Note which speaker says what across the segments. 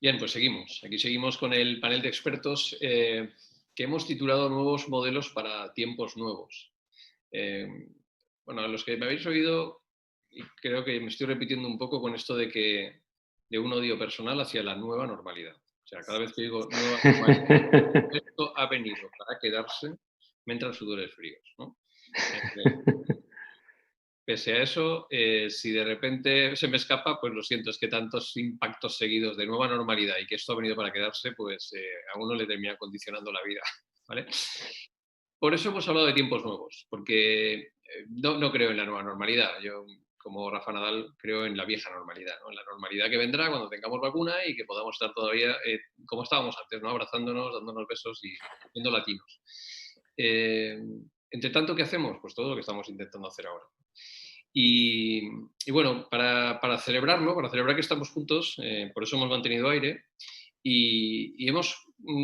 Speaker 1: Bien, pues seguimos. Aquí seguimos con el panel de expertos que hemos titulado Nuevos modelos para tiempos nuevos. Eh, bueno, a los que me habéis oído, y creo que me estoy repitiendo un poco con esto de un odio personal hacia la nueva normalidad. O sea, cada vez que digo nueva normalidad, esto ha venido para quedarse mientras sudores fríos, ¿no? Pese a eso, si de repente se me escapa, pues lo siento, es que tantos impactos seguidos de nueva normalidad y que esto ha venido para quedarse, pues a uno le termina condicionando la vida, ¿vale? Por eso hemos hablado de tiempos nuevos, porque no creo en la nueva normalidad. Yo, como Rafa Nadal, creo en la vieja normalidad, ¿no? En la normalidad que vendrá cuando tengamos vacuna y que podamos estar todavía como estábamos antes, ¿no? Abrazándonos, dándonos besos y siendo latinos. Entre tanto, ¿qué hacemos? Pues todo lo que estamos intentando hacer ahora. Y bueno, para celebrarlo, para celebrar que estamos juntos, por eso hemos mantenido aire y hemos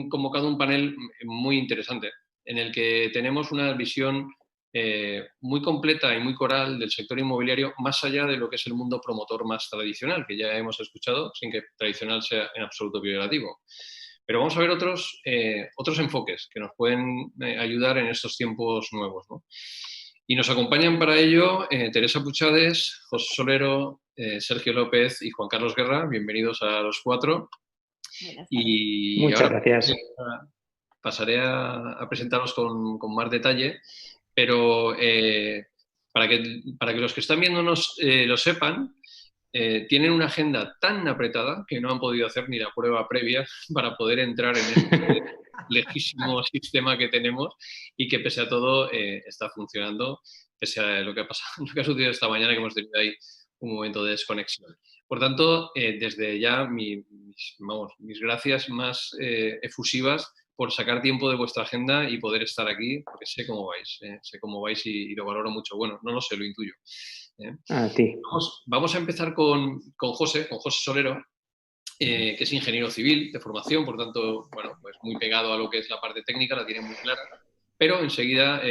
Speaker 1: convocado un panel muy interesante en el que tenemos una visión muy completa y muy coral del sector inmobiliario más allá de lo que es el mundo promotor más tradicional, que ya hemos escuchado, sin que tradicional sea en absoluto peyorativo. Pero vamos a ver otros enfoques que nos pueden ayudar en estos tiempos nuevos, ¿no? Y nos acompañan para ello Teresa Puchades, José Solero, Sergio López y Juan Carlos Guerra. Bienvenidos a los cuatro.
Speaker 2: Buenas tardes.
Speaker 1: Y
Speaker 3: Muchas
Speaker 1: ahora
Speaker 3: gracias.
Speaker 1: pasaré a presentaros con más detalle, pero para que los que están viéndonos lo sepan, tienen una agenda tan apretada que no han podido hacer ni la prueba previa para poder entrar en este lejísimo sistema que tenemos y que pese a todo está funcionando, pese a lo que ha pasado, lo que ha sucedido esta mañana, que hemos tenido ahí un momento de desconexión. Por tanto, desde ya mis gracias más efusivas por sacar tiempo de vuestra agenda y poder estar aquí, porque sé cómo vais y lo valoro mucho. Bueno, no lo sé, lo intuyo.
Speaker 3: A ti.
Speaker 1: Vamos a empezar con José Solero, que es ingeniero civil de formación, por tanto, bueno, pues muy pegado a lo que es la parte técnica, la tiene muy clara, pero enseguida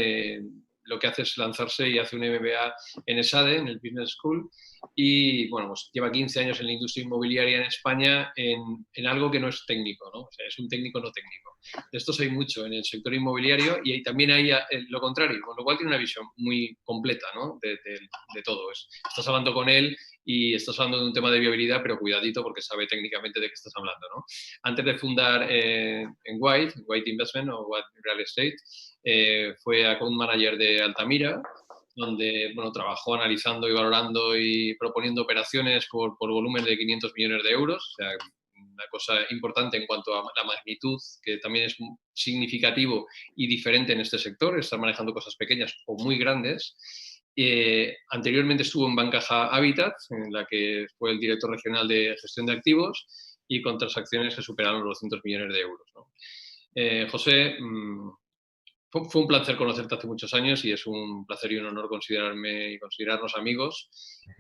Speaker 1: lo que hace es lanzarse y hace un MBA en ESADE, en el Business School, y bueno, pues lleva 15 años en la industria inmobiliaria en España en algo que no es técnico, ¿no? O sea, es un técnico no técnico. De estos hay mucho en el sector inmobiliario y también hay lo contrario, con lo cual tiene una visión muy completa, ¿no? de todo. Estás hablando con él y estás hablando de un tema de viabilidad, pero cuidadito porque sabe técnicamente de qué estás hablando, ¿no? Antes de fundar en White Investment o White Real Estate, fue account manager de Altamira, donde bueno, trabajó analizando y valorando y proponiendo operaciones por volumen de 500 millones de euros, o sea, una cosa importante en cuanto a la magnitud, que también es significativo y diferente en este sector, estar manejando cosas pequeñas o muy grandes. Anteriormente estuvo en Bancaja Habitat, en la que fue el director regional de gestión de activos y con transacciones que superaron los 200 millones de euros, ¿no? José, fue un placer conocerte hace muchos años y es un placer y un honor considerarme y considerarnos amigos.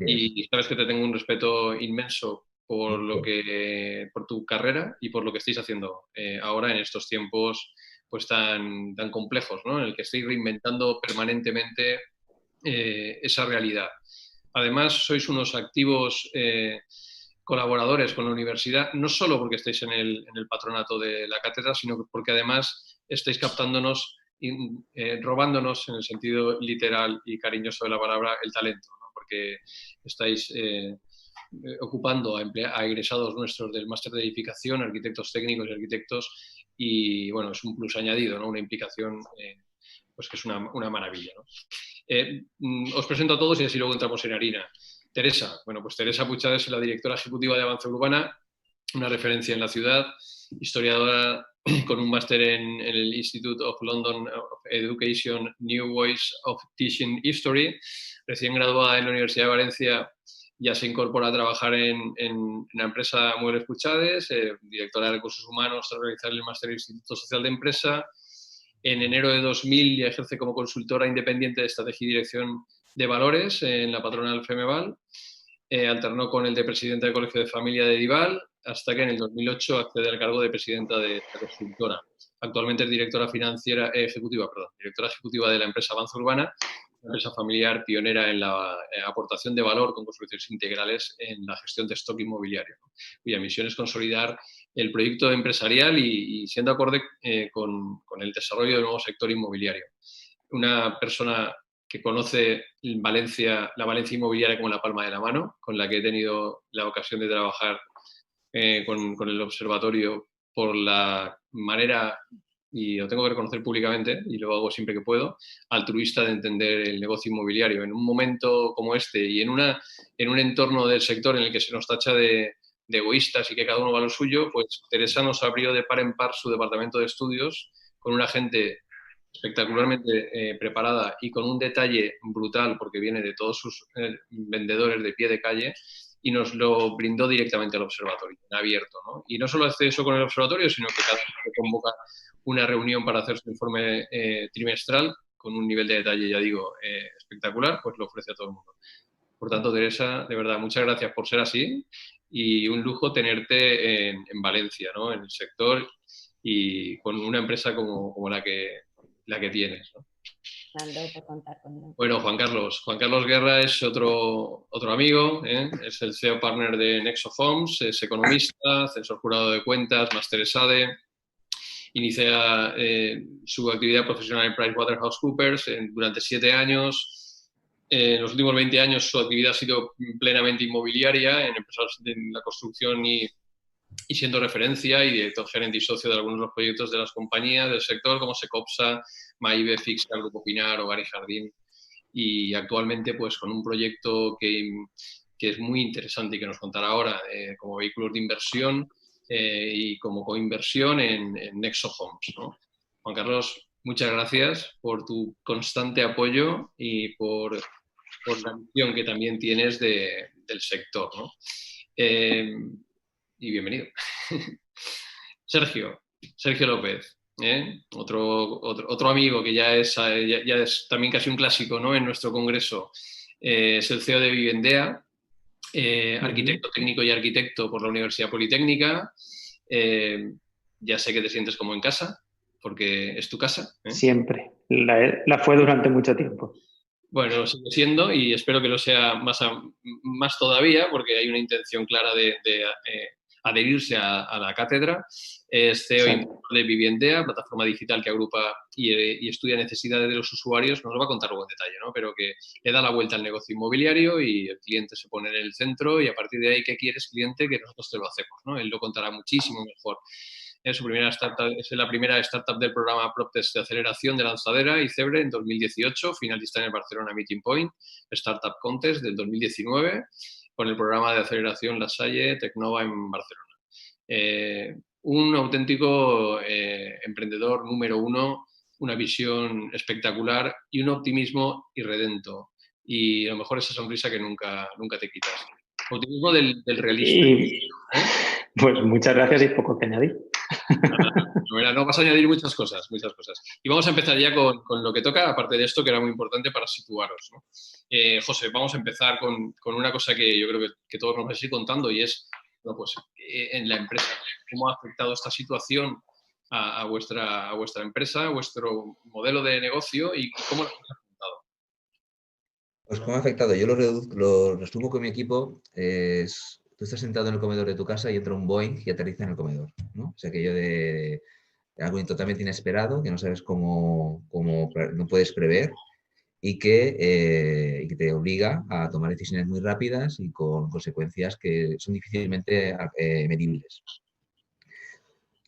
Speaker 1: Y sabes que te tengo un respeto inmenso por tu carrera y por lo que estáis haciendo ahora en estos tiempos pues tan complejos, ¿no? En el que estáis reinventando permanentemente esa realidad. Además, sois unos activos colaboradores con la universidad, no solo porque estáis en el patronato de la cátedra, sino porque además estáis captándonos, robándonos en el sentido literal y cariñoso de la palabra el talento, ¿no? Porque estáis ocupando a egresados nuestros del máster de edificación, arquitectos técnicos y arquitectos, y bueno, es un plus añadido, ¿no? Una implicación pues que es una maravilla, ¿no? Os presento a todos y así luego entramos en harina. Teresa, bueno, pues Teresa Puchades es la directora ejecutiva de Avance Urbana, una referencia en la ciudad, historiadora con un máster en el Institute of London of Education, New Ways of Teaching History, recién graduada en la Universidad de Valencia, ya se incorpora a trabajar en la empresa Muebles Puchades, directora de Recursos Humanos tras realizar el máster en el Instituto Social de Empresa. En enero de 2000 ejerce como consultora independiente de estrategia y dirección de valores en la patronal Femeval. Alternó con el de presidenta del Colegio de Familia de Dival, hasta que en el 2008 accede al cargo de presidenta de esta consultora. Actualmente es directora ejecutiva de la empresa Avance Urbana una empresa familiar pionera en la aportación de valor con construcciones integrales en la gestión de stock inmobiliario, ¿no? Cuya misión es consolidar el proyecto empresarial y siendo acorde con el desarrollo del nuevo sector inmobiliario. Una persona que conoce la Valencia inmobiliaria como la palma de la mano, con la que he tenido la ocasión de trabajar con el observatorio por la manera, y lo tengo que reconocer públicamente, y lo hago siempre que puedo, altruista de entender el negocio inmobiliario. En un momento como este y en un entorno del sector en el que se nos tacha de egoístas y que cada uno va a lo suyo, pues Teresa nos abrió de par en par su departamento de estudios con una gente espectacularmente preparada y con un detalle brutal, porque viene de todos sus vendedores de pie de calle, y nos lo brindó directamente al observatorio, en abierto, ¿no? Y no solo hace eso con el observatorio, sino que cada vez que convoca una reunión para hacer su informe trimestral, con un nivel de detalle, ya digo, espectacular, pues lo ofrece a todo el mundo. Por tanto, Teresa, de verdad, muchas gracias por ser así y un lujo tenerte en Valencia, ¿no? En el sector y con una empresa como la que tienes, ¿no?
Speaker 2: Por contar conmigo.
Speaker 1: Bueno, Juan Carlos Guerra es otro amigo, ¿eh? Es el CEO partner de Nexo Homes, es economista, censor jurado de cuentas, máster ESADE, inicia su actividad profesional en PricewaterhouseCoopers durante 7 años. En los últimos 20 años su actividad ha sido plenamente inmobiliaria en empresas de la construcción y siendo referencia y director gerente y socio de algunos de los proyectos de las compañías del sector como Secopsa, Maibe, Fixa, Grupo Pinar, Hogar y Jardín. Y actualmente pues con un proyecto que es muy interesante y que nos contará ahora como vehículos de inversión y como coinversión en Nexo Homes, ¿no? Juan Carlos, muchas gracias por tu constante apoyo y por la visión que también tienes del sector, ¿no? Y bienvenido. Sergio López, otro amigo que ya es también casi un clásico, ¿no? En nuestro congreso. Es el CEO de Vivendea, arquitecto técnico y arquitecto por la Universidad Politécnica. Ya sé que te sientes como en casa, porque es tu casa.
Speaker 3: Siempre. La fue durante mucho tiempo.
Speaker 1: Bueno, lo sigue siendo y espero que lo sea más todavía, porque hay una intención clara de adherirse a la cátedra. Es CEO
Speaker 3: Sí.
Speaker 1: de Vivendea, plataforma digital que agrupa y estudia necesidades de los usuarios. Nos lo va a contar luego en detalle, ¿no? Pero que le da la vuelta al negocio inmobiliario y el cliente se pone en el centro y a partir de ahí, ¿qué quieres, cliente? Que nosotros te lo hacemos, ¿no? Él lo contará muchísimo mejor. Es la primera startup del programa PropTest de aceleración de Lanzadera y Cebre en 2018, finalista en el Barcelona Meeting Point, Startup Contest del 2019, con el programa de aceleración La Salle Tecnova en Barcelona. Un auténtico emprendedor número uno, una visión espectacular y un optimismo irredento. Y a lo mejor esa sonrisa que nunca te quitas. Optimismo del realista.
Speaker 3: Pues muchas gracias y poco que añadir.
Speaker 1: No vas a añadir muchas cosas. Y vamos a empezar ya con lo que toca, aparte de esto, que era muy importante para situaros, ¿no? José, vamos a empezar con una cosa que yo creo que todos nos vais a ir contando y es, bueno, pues, en la empresa, ¿cómo ha afectado esta situación a vuestra empresa, a vuestro modelo de negocio y cómo lo habéis afrontado?
Speaker 4: Pues cómo ha afectado. Yo lo resumo con mi equipo. Tú estás sentado en el comedor de tu casa y entra un Boeing y aterriza en el comedor, ¿no? O sea, aquello de algo totalmente inesperado, que no sabes cómo no puedes prever y que te obliga a tomar decisiones muy rápidas y con consecuencias que son difícilmente medibles.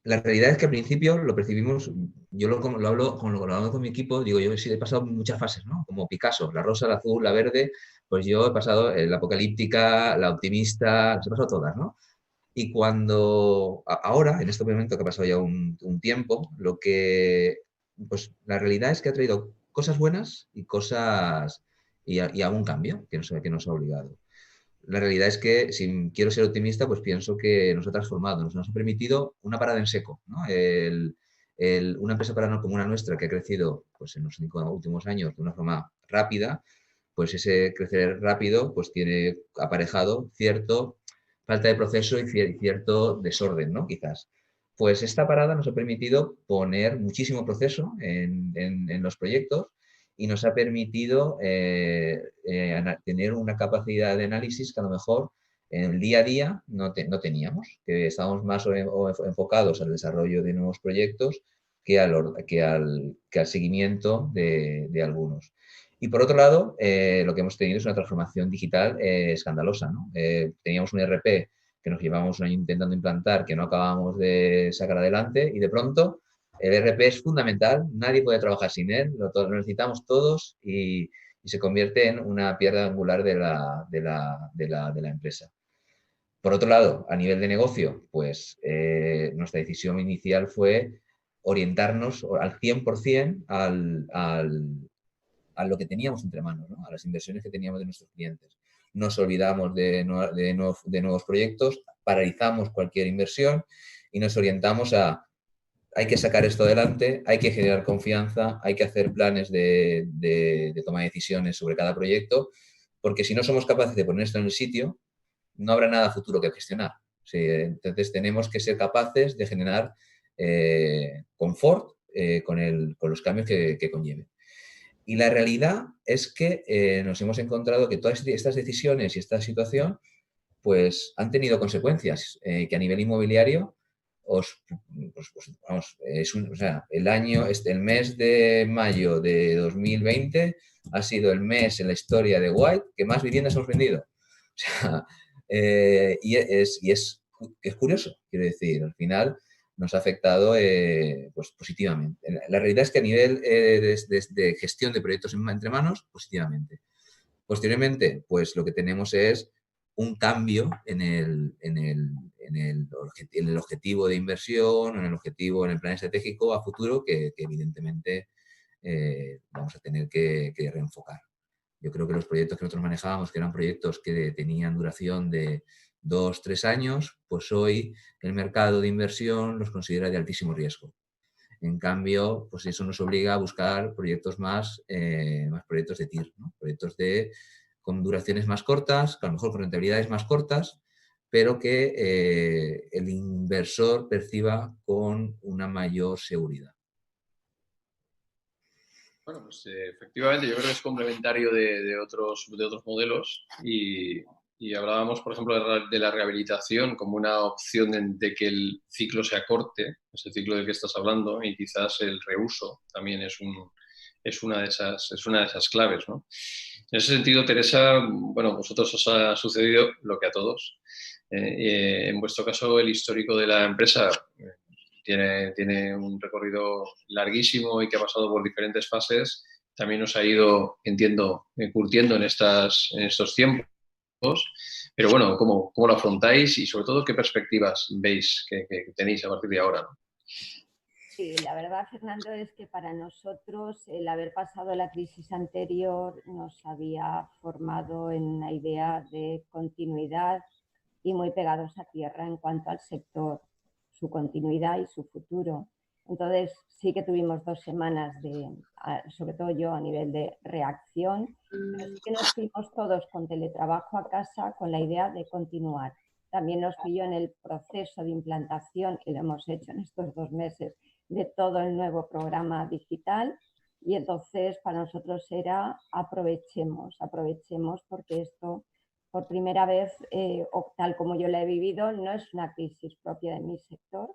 Speaker 4: La realidad es que al principio lo percibimos, yo lo hablo con mi equipo, digo, yo sí he pasado muchas fases, ¿no? Como Picasso, la rosa, la azul, la verde, pues yo he pasado la apocalíptica, la optimista, las he pasado todas, ¿no? Y cuando, ahora, en este momento que ha pasado ya un tiempo, pues la realidad es que ha traído cosas buenas y cosas, y algún cambio que nos ha obligado. La realidad es que, si quiero ser optimista, pues pienso que nos ha transformado, nos ha permitido una parada en seco, ¿no? Una empresa como una nuestra que ha crecido pues, en los 5 últimos años de una forma rápida, pues ese crecer rápido pues tiene aparejado cierto falta de proceso y cierto desorden, ¿no? Quizás. Pues esta parada nos ha permitido poner muchísimo proceso en los proyectos y nos ha permitido tener una capacidad de análisis que a lo mejor en el día a día no teníamos, que estábamos más enfocados al desarrollo de nuevos proyectos que al seguimiento de algunos. Y por otro lado, lo que hemos tenido es una transformación digital escandalosa, ¿no? Teníamos un ERP que nos llevábamos un año intentando implantar, que no acabábamos de sacar adelante, y de pronto el ERP es fundamental, nadie puede trabajar sin él, lo necesitamos todos y se convierte en una piedra angular de la empresa. Por otro lado, a nivel de negocio, pues nuestra decisión inicial fue orientarnos al 100% a lo que teníamos entre manos, ¿no? A las inversiones que teníamos de nuestros clientes. Nos olvidamos de nuevos proyectos, paralizamos cualquier inversión y nos orientamos a hay que sacar esto adelante, hay que generar confianza, hay que hacer planes de toma de decisiones sobre cada proyecto, porque si no somos capaces de poner esto en el sitio, no habrá nada futuro que gestionar. Sí, entonces tenemos que ser capaces de generar confort con los cambios que conlleve. Y la realidad es que nos hemos encontrado que todas estas decisiones y esta situación pues han tenido consecuencias que a nivel inmobiliario vamos, o sea, el mes de mayo de 2020 ha sido el mes en la historia de White que más viviendas hemos vendido. O sea, y es curioso, quiero decir, al final nos ha afectado pues, positivamente. La realidad es que a nivel de gestión de proyectos entre manos, positivamente. Posteriormente, pues lo que tenemos es un cambio en el objetivo de inversión, en el objetivo, en el plan estratégico a futuro que evidentemente vamos a tener que reenfocar. Yo creo que los proyectos que nosotros manejábamos, que eran proyectos que tenían duración de 2-3 años, pues hoy el mercado de inversión los considera de altísimo riesgo. En cambio, pues eso nos obliga a buscar proyectos más proyectos de TIR, ¿no? Proyectos con duraciones más cortas, que a lo mejor con rentabilidades más cortas, pero que el inversor perciba con una mayor seguridad.
Speaker 1: Bueno, pues efectivamente yo creo que es complementario de otros modelos y hablábamos, por ejemplo, de la rehabilitación como una opción de que el ciclo se acorte, ese ciclo del que estás hablando, y quizás el reuso también es una de esas claves, ¿no? En ese sentido, Teresa, bueno, vosotros os ha sucedido lo que a todos. En vuestro caso, el histórico de la empresa tiene un recorrido larguísimo y que ha pasado por diferentes fases. También nos ha ido, entiendo, curtiendo en estos tiempos. Pero bueno, ¿cómo lo afrontáis y sobre todo qué perspectivas veis que tenéis a partir de ahora, ¿no?
Speaker 2: Sí, la verdad, Fernando, es que para nosotros el haber pasado la crisis anterior nos había formado en una idea de continuidad y muy pegados a tierra en cuanto al sector, su continuidad y su futuro. Entonces sí que tuvimos 2 semanas sobre todo yo a nivel de reacción, pero sí que nos fuimos todos con teletrabajo a casa con la idea de continuar. También nos pilló en el proceso de implantación, y lo hemos hecho en estos 2 meses, de todo el nuevo programa digital, y entonces para nosotros era aprovechemos porque esto por primera vez, o tal como yo la he vivido, no es una crisis propia de mi sector,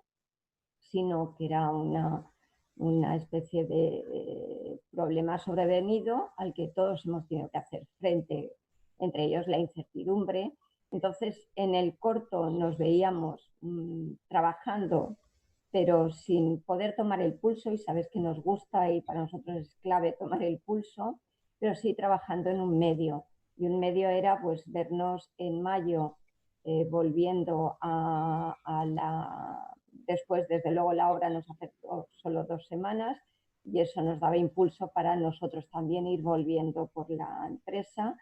Speaker 2: sino que era una especie de problema sobrevenido al que todos hemos tenido que hacer frente, entre ellos la incertidumbre. Entonces, en el corto nos veíamos trabajando, pero sin poder tomar el pulso, y sabes que nos gusta y para nosotros es clave tomar el pulso, pero sí trabajando en un medio. Y un medio era pues vernos en mayo volviendo a la... Después, desde luego, la obra nos afectó solo 2 semanas y eso nos daba impulso para nosotros también ir volviendo por la empresa,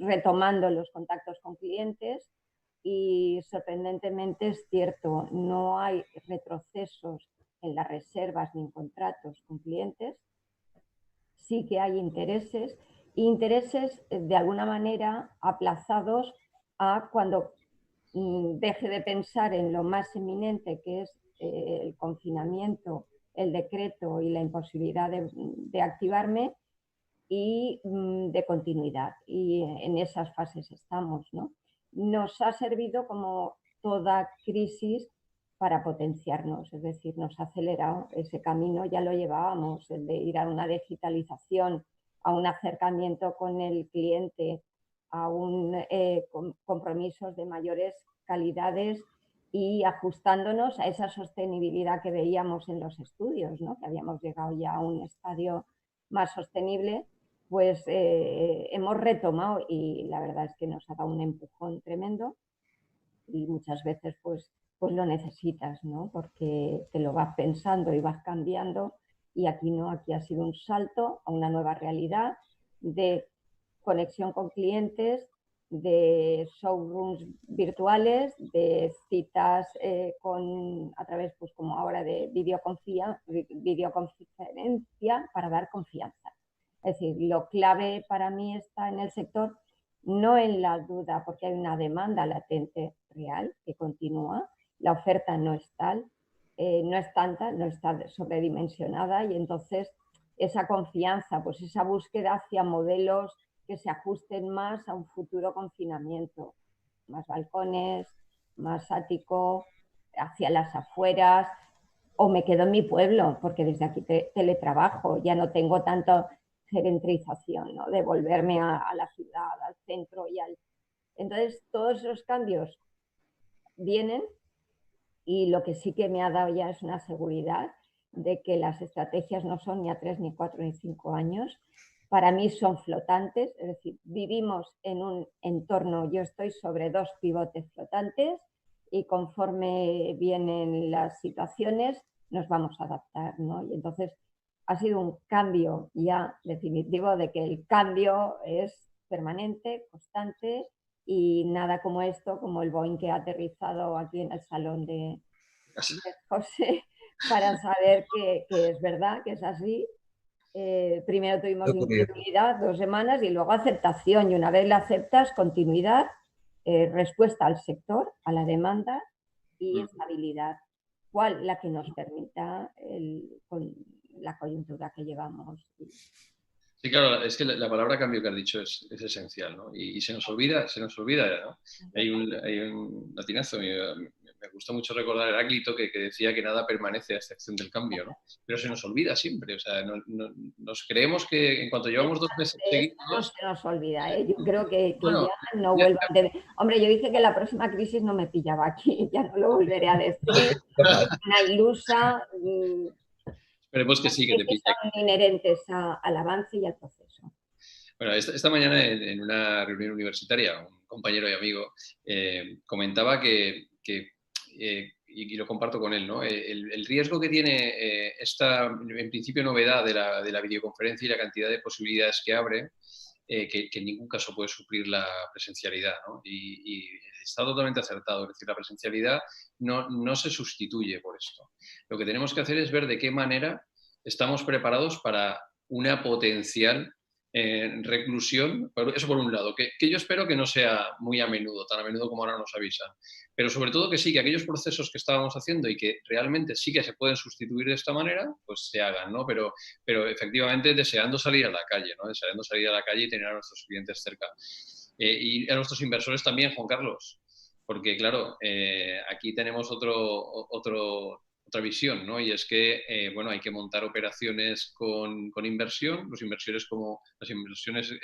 Speaker 2: retomando los contactos con clientes. Y sorprendentemente es cierto, no hay retrocesos en las reservas ni en contratos con clientes. Sí que hay intereses de alguna manera aplazados a cuando deje de pensar en lo más eminente, que es el confinamiento el decreto y la imposibilidad de activarme y de continuidad. Y en esas fases estamos, ¿no? Nos ha servido, como toda crisis, para potenciarnos, es decir, nos ha acelerado ese camino, ya lo llevábamos, el de ir a una digitalización, a un acercamiento con el cliente, a compromisos de mayores calidades y ajustándonos a esa sostenibilidad que veíamos en los estudios, ¿no? Que habíamos llegado ya a un estadio más sostenible, pues hemos retomado y la verdad es que nos ha dado un empujón tremendo y muchas veces pues lo necesitas, ¿no? Porque te lo vas pensando y vas cambiando y aquí no, aquí ha sido un salto a una nueva realidad de conexión con clientes, de showrooms virtuales, de citas a través, pues como ahora, de videoconferencia para dar confianza. Es decir, lo clave para mí está en el sector, no en la duda, porque hay una demanda latente real que continúa, la oferta no es tal, no es tanta, no está sobredimensionada y entonces esa confianza, pues esa búsqueda hacia modelos que se ajusten más a un futuro confinamiento, más balcones, más ático, hacia las afueras, o me quedo en mi pueblo, porque desde aquí teletrabajo, ya no tengo tanto gerentrización, ¿no? De volverme a la ciudad, al centro Entonces, todos esos cambios vienen y lo que sí que me ha dado ya es una seguridad de que las estrategias no son ni a 3, ni 4, ni 5 años. Para mí son flotantes, es decir, vivimos en un entorno, yo estoy sobre 2 pivotes flotantes y conforme vienen las situaciones nos vamos a adaptar, ¿no? Y entonces ha sido un cambio ya definitivo de que el cambio es permanente, constante y nada como esto, como el Boeing que ha aterrizado aquí en el salón de José, para saber que es verdad, que es así. Primero tuvimos incredulidad 2 semanas y luego aceptación y una vez la aceptas, continuidad, respuesta al sector, a la demanda y estabilidad. ¿Cuál? La que nos permita con la coyuntura que llevamos.
Speaker 1: Sí, claro, es que la palabra cambio que has dicho es esencial, ¿no? Y se nos olvida, ¿no? Hay un latinazo, me gusta mucho recordar Heráclito que decía que nada permanece a excepción del cambio, ¿no? Pero se nos olvida siempre, o sea, nos creemos que en cuanto llevamos 2 meses seguidos...
Speaker 2: No se nos olvida, ¿eh? Yo creo que
Speaker 1: bueno,
Speaker 2: ya no vuelva a tener... Hombre, yo dije que la próxima crisis no me pillaba aquí, ya no lo volveré a decir. Una ilusa...
Speaker 1: Esperemos que sí, que te pille.
Speaker 2: Son inherentes al avance y al proceso.
Speaker 1: Bueno, esta mañana en una reunión universitaria, un compañero y amigo comentaba y lo comparto con él, ¿no? El riesgo que tiene esta, en principio, novedad de la videoconferencia y la cantidad de posibilidades que abre, que en ningún caso puede suplir la presencialidad, ¿no? Y está totalmente acertado, es decir, la presencialidad no se sustituye por esto. Lo que tenemos que hacer es ver de qué manera estamos preparados para una potencial reclusión, eso por un lado, que yo espero que no sea muy a menudo, tan a menudo como ahora nos avisan, pero sobre todo que sí, que aquellos procesos que estábamos haciendo y que realmente sí que se pueden sustituir de esta manera, pues se hagan, ¿no? Pero efectivamente deseando salir a la calle, ¿no? Deseando salir a la calle y tener a nuestros clientes cerca. Y a nuestros inversores también, Juan Carlos, porque claro, aquí tenemos otra visión, ¿no? Y es que, bueno, hay que montar operaciones con inversión. Las inversiones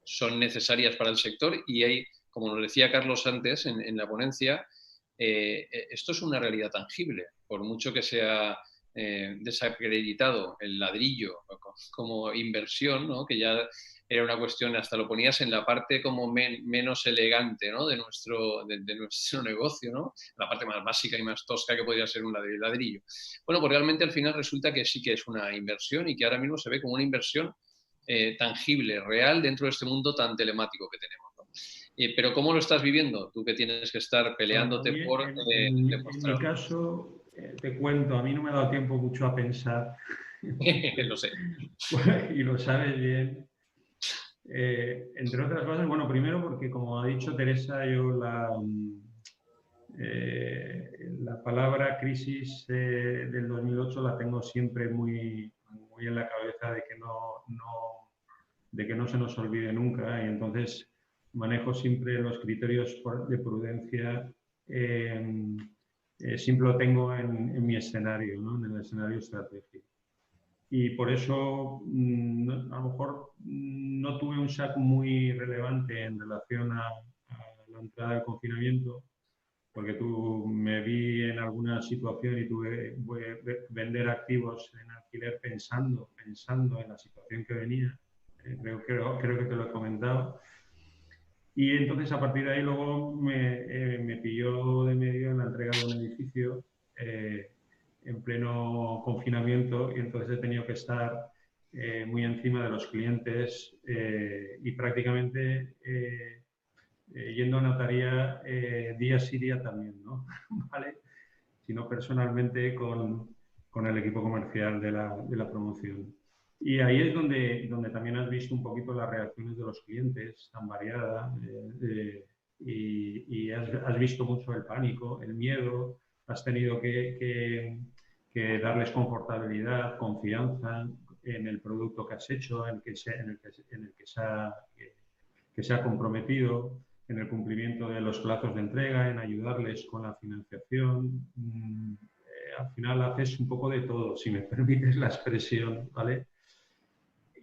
Speaker 1: son necesarias para el sector y hay, como nos decía Carlos antes en la ponencia, esto es una realidad tangible. Por mucho que sea desacreditado el ladrillo como inversión, ¿no? Que ya era una cuestión, hasta lo ponías en la parte como menos elegante, ¿no? de nuestro negocio, ¿no? La parte más básica y más tosca que podría ser un ladrillo. Bueno, pues realmente al final resulta que sí que es una inversión y que ahora mismo se ve como una inversión tangible, real, dentro de este mundo tan telemático que tenemos, ¿no? Pero ¿cómo lo estás viviendo? Tú que tienes que estar peleándote por...
Speaker 5: En mi caso, te cuento, a mí no me ha dado tiempo mucho a pensar.
Speaker 1: Lo sé.
Speaker 5: Y lo sabes bien. Entre otras cosas, bueno, primero porque como ha dicho Teresa, yo La palabra crisis del 2008 la tengo siempre muy en la cabeza de que no se nos olvide nunca, y entonces manejo siempre los criterios de prudencia, siempre lo tengo en mi escenario, ¿no? En el escenario estratégico. Y por eso a lo mejor no tuve un shock muy relevante en relación a la entrada del confinamiento, porque me vi en alguna situación y tuve que vender activos en alquiler pensando en la situación que venía. Creo que te lo he comentado. Y entonces a partir de ahí luego me pilló de medio en la entrega de un edificio en pleno confinamiento, y entonces he tenido que estar muy encima de los clientes y prácticamente yendo a notaría día sí día también, ¿no? ¿Vale? Sino personalmente con el equipo comercial de la promoción. Y ahí es donde también has visto un poquito las reacciones de los clientes tan variadas y has visto mucho el pánico, el miedo, has tenido que darles confortabilidad, confianza en el producto que has hecho, en el que se ha comprometido, en el cumplimiento de los plazos de entrega, en ayudarles con la financiación. Al final haces un poco de todo, si me permites la expresión, ¿vale?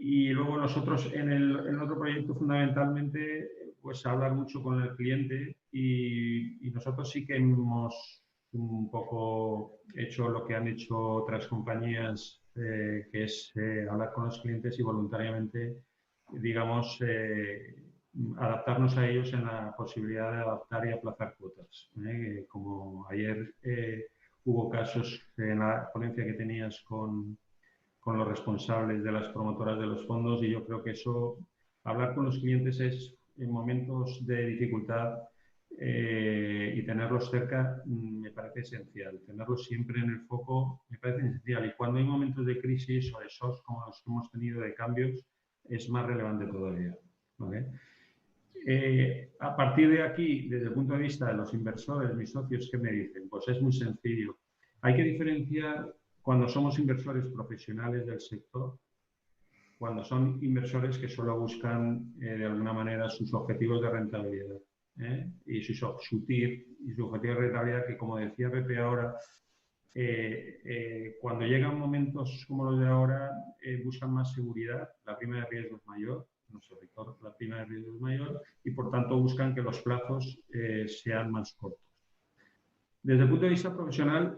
Speaker 5: Y luego nosotros en el otro proyecto fundamentalmente pues hablar mucho con el cliente, y nosotros sí que hemos un poco hecho lo que han hecho otras compañías, que es hablar con los clientes y voluntariamente, digamos, adaptarnos a ellos en la posibilidad de adaptar y aplazar cuotas. Como ayer hubo casos en la ponencia que tenías con los responsables de las promotoras de los fondos, y yo creo que eso, hablar con los clientes es en momentos de dificultad y tenerlos cerca me parece esencial. Tenerlos siempre en el foco me parece esencial, y cuando hay momentos de crisis o de shocks como los que hemos tenido, de cambios, es más relevante todavía, ¿vale? A partir de aquí, desde el punto de vista de los inversores, mis socios, ¿qué me dicen? Pues es muy sencillo. Hay que diferenciar cuando somos inversores profesionales del sector, cuando son inversores que solo buscan de alguna manera sus objetivos de rentabilidad y su TIR y su objetivo de rentabilidad, que como decía Pepe ahora, cuando llegan momentos como los de ahora buscan más seguridad, la prima de riesgo es mayor, nuestro sector, la prima de riesgo es mayor, y por tanto buscan que los plazos sean más cortos. Desde el punto de vista profesional,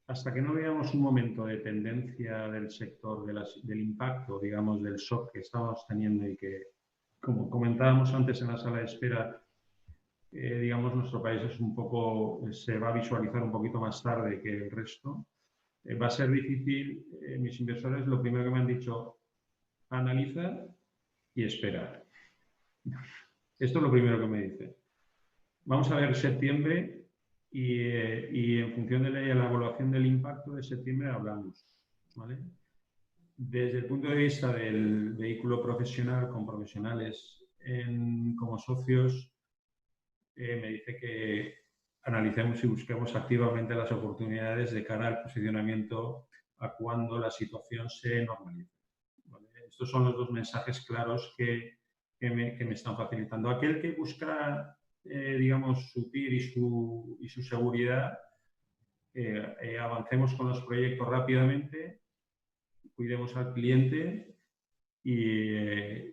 Speaker 5: hasta que no veamos un momento de tendencia del sector, del impacto, digamos, del shock que estamos teniendo, y que, como comentábamos antes en la sala de espera, digamos, nuestro país es un poco, se va a visualizar un poquito más tarde que el resto, va a ser difícil. Mis inversores lo primero que me han dicho: analiza y espera. Esto es lo primero que me dicen. Vamos a ver septiembre y en función de la evaluación del impacto de septiembre hablamos, ¿vale? Desde el punto de vista del vehículo profesional, con profesionales como socios, me dice que analicemos y busquemos activamente las oportunidades de cara al posicionamiento a cuando la situación se normalice, ¿vale? Estos son los dos mensajes claros que me están facilitando. Aquel que busca, digamos, su TIR y su seguridad, avancemos con los proyectos rápidamente, cuidemos al cliente y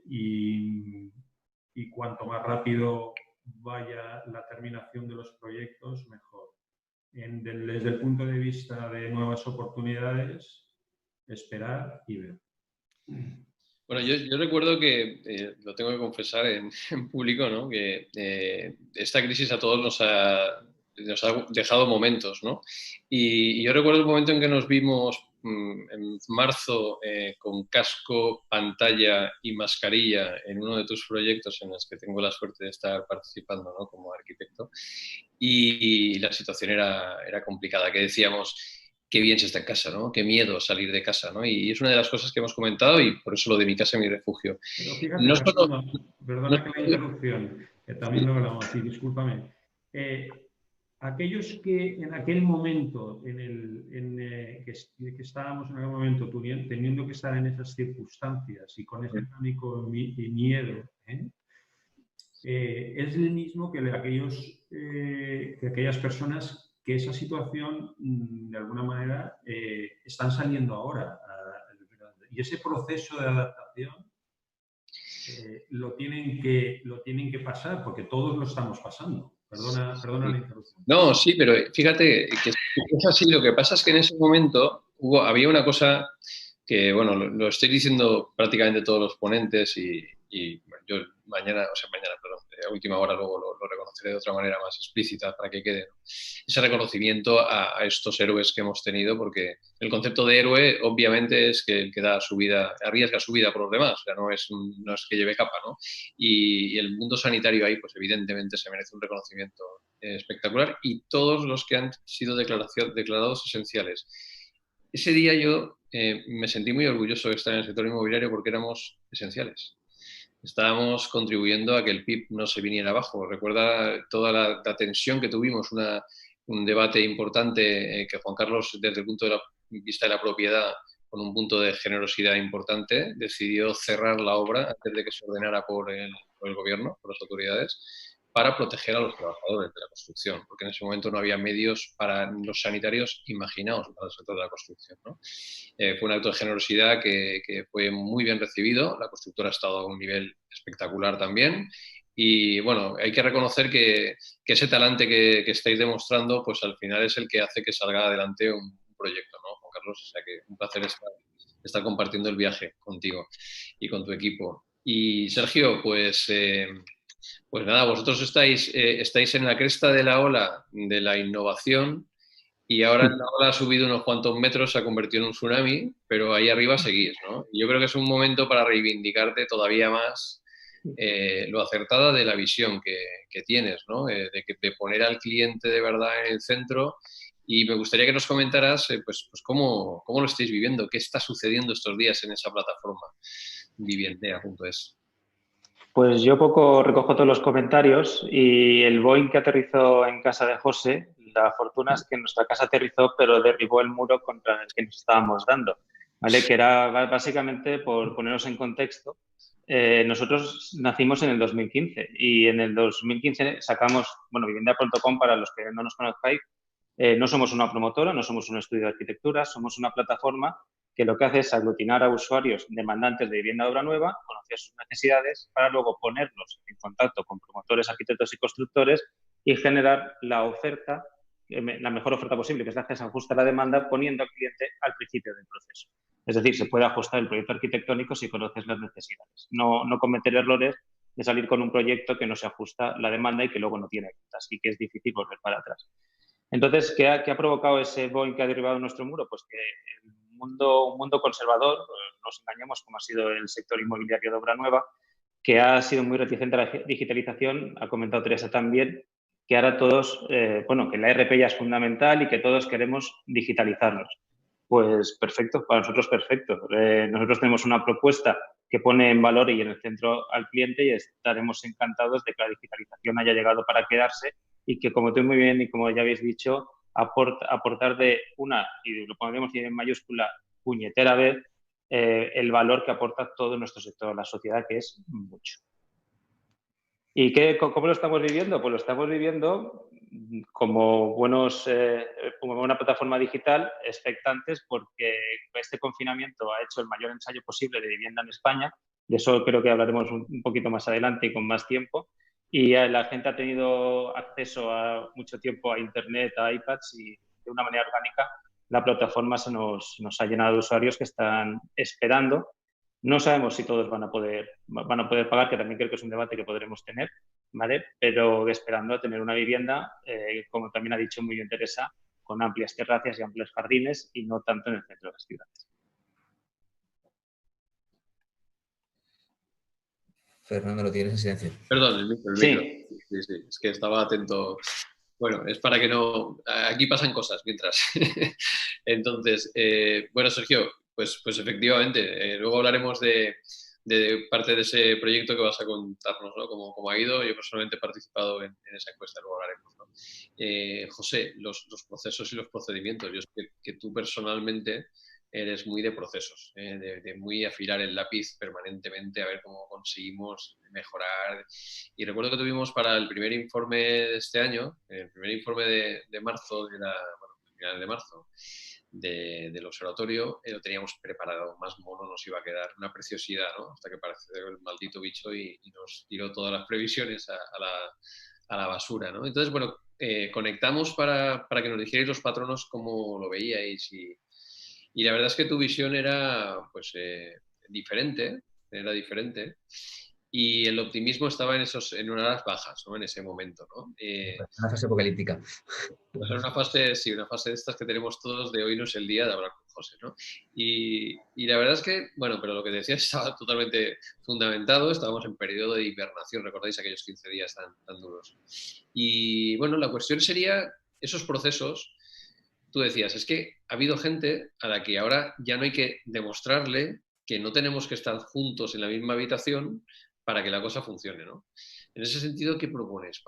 Speaker 5: cuanto más rápido vaya la terminación de los proyectos, mejor. Desde el punto de vista de nuevas oportunidades, esperar y ver.
Speaker 1: Bueno, yo recuerdo que, lo tengo que confesar en público, ¿no? Que esta crisis a todos nos ha dejado momentos, ¿no? Y yo recuerdo el momento en que nos vimos en marzo con casco, pantalla y mascarilla en uno de tus proyectos en los que tengo la suerte de estar participando, ¿no? Como arquitecto, y la situación era complicada, que decíamos: qué bien se está en casa, ¿no? Qué miedo salir de casa, ¿no? Y es una de las cosas que hemos comentado, y por eso lo de mi casa es mi refugio.
Speaker 5: Pero fíjate,
Speaker 1: No solo,
Speaker 5: perdona que la interrupción, que también lo hablamos, y discúlpame. aquellos que en aquel momento, que estábamos en aquel momento teniendo que estar en esas circunstancias y con ese pánico y miedo, es el mismo que aquellas personas que esa situación, de alguna manera, están saliendo ahora. Y ese proceso de adaptación lo tienen que pasar, porque todos lo estamos pasando. Perdona la interrupción.
Speaker 1: No, sí, pero fíjate que es así. Lo que pasa es que en ese momento había una cosa que, bueno, lo estoy diciendo prácticamente todos los ponentes y bueno, yo mañana, perdón, a última hora luego lo reconoceré de otra manera más explícita para que quede, ¿no? Ese reconocimiento a estos héroes que hemos tenido, porque el concepto de héroe obviamente es que el que da su vida, arriesga su vida por los demás, o sea, no es que lleve capa, ¿no? Y el mundo sanitario ahí, pues evidentemente se merece un reconocimiento espectacular, y todos los que han sido declarados esenciales. Ese día yo me sentí muy orgulloso de estar en el sector inmobiliario porque éramos esenciales. Estábamos contribuyendo a que el PIB no se viniera abajo. Recuerda toda la tensión que tuvimos, un debate importante que Juan Carlos, desde el punto de vista de la propiedad, con un punto de generosidad importante, decidió cerrar la obra antes de que se ordenara por el gobierno, por las autoridades, para proteger a los trabajadores de la construcción, porque en ese momento no había medios para los sanitarios imaginados para el sector de la construcción, ¿no? Fue un acto de generosidad que fue muy bien recibido. La constructora ha estado a un nivel espectacular también. Y bueno, hay que reconocer que ese talante que estáis demostrando, pues al final es el que hace que salga adelante un proyecto, ¿no, Juan Carlos? O sea que un placer estar compartiendo el viaje contigo y con tu equipo. Y Sergio, pues nada, vosotros estáis en la cresta de la ola de la innovación. Y ahora la ola ha subido unos cuantos metros, se ha convertido en un tsunami, pero ahí arriba seguís, ¿no? Yo creo que es un momento para reivindicarte todavía más lo acertada de la visión que tienes, ¿no? De poner al cliente de verdad en el centro. Y me gustaría que nos comentaras pues cómo lo estáis viviendo, qué está sucediendo estos días en esa plataforma viviendea.es.
Speaker 3: Pues yo poco recojo todos los comentarios y el Boeing que aterrizó en casa de José, la fortuna es que nuestra casa aterrizó pero derribó el muro contra el que nos estábamos dando, ¿vale? Que era básicamente, por ponernos en contexto, nosotros nacimos en el 2015 y en el 2015 sacamos, bueno, vivienda.com, para los que no nos conozcáis, no somos una promotora, no somos un estudio de arquitectura, somos una plataforma que lo que hace es aglutinar a usuarios demandantes de vivienda de obra nueva, conocer sus necesidades, para luego ponerlos en contacto con promotores, arquitectos y constructores y generar la oferta, la mejor oferta posible, que es la que se ajusta a la demanda, poniendo al cliente al principio del proceso. Es decir, se puede ajustar el proyecto arquitectónico si conoces las necesidades. No cometer errores de salir con un proyecto que no se ajusta a la demanda y que luego no tiene ventas y que es difícil volver para atrás. Entonces, ¿qué ha provocado ese Boeing que ha derribado nuestro muro? Pues que un mundo conservador, nos engañemos, como ha sido el sector inmobiliario de obra nueva, que ha sido muy reticente a la digitalización. Ha comentado Teresa también que ahora todos, que la ERP ya es fundamental y que todos queremos digitalizarnos. Pues perfecto, para nosotros perfecto. Nosotros tenemos una propuesta que pone en valor y en el centro al cliente, y estaremos encantados de que la digitalización haya llegado para quedarse y que, como tú muy bien y como ya habéis dicho, aportar de una, y lo pondremos en mayúscula, puñetera vez, el valor que aporta todo nuestro sector a la sociedad, que es mucho. ¿Y cómo lo estamos viviendo? Pues lo estamos viviendo como una plataforma digital, expectantes, porque este confinamiento ha hecho el mayor ensayo posible de vivienda en España. De eso creo que hablaremos un poquito más adelante y con más tiempo. Y la gente ha tenido acceso a mucho tiempo a Internet, a iPads, y de una manera orgánica la plataforma nos ha llenado de usuarios que están esperando. No sabemos si todos van a poder pagar, que también creo que es un debate que podremos tener, ¿vale? Pero esperando a tener una vivienda, como también ha dicho muy bien Teresa, con amplias terrazas y amplios jardines, y no tanto en el centro de las ciudades.
Speaker 4: Fernando, lo tienes en silencio.
Speaker 1: Perdón, el micro. Sí, es que estaba atento. Bueno, es para que no... Aquí pasan cosas mientras. Entonces, bueno, Sergio, pues efectivamente, luego hablaremos de parte de ese proyecto que vas a contarnos, ¿no? Cómo ha ido. Yo personalmente he participado en esa encuesta, luego hablaremos, ¿no? José, los procesos y los procedimientos, yo sé que tú personalmente eres muy de procesos, de muy afilar el lápiz permanentemente a ver cómo conseguimos mejorar. Y recuerdo que tuvimos para el primer informe de este año, el primer informe de marzo, final de marzo, del observatorio, lo teníamos preparado, más mono nos iba a quedar, una preciosidad, ¿no? Hasta que apareció el maldito bicho y nos tiró todas las previsiones a la basura, ¿no? Entonces, bueno, conectamos para que nos dijerais los patronos cómo lo veíais y la verdad es que tu visión era pues diferente, y el optimismo estaba en unas bajas, ¿no? En ese momento, ¿no?
Speaker 4: Una fase apocalíptica.
Speaker 1: Pues era una fase de estas que tenemos todos de hoy no es el día de hablar con José, ¿no? Y la verdad es que, bueno, pero lo que decías estaba totalmente fundamentado, estábamos en periodo de hibernación, recordáis aquellos 15 días tan duros. Y bueno, la cuestión sería esos procesos. Tú decías, es que ha habido gente a la que ahora ya no hay que demostrarle que no tenemos que estar juntos en la misma habitación para que la cosa funcione, ¿no? En ese sentido, ¿qué propones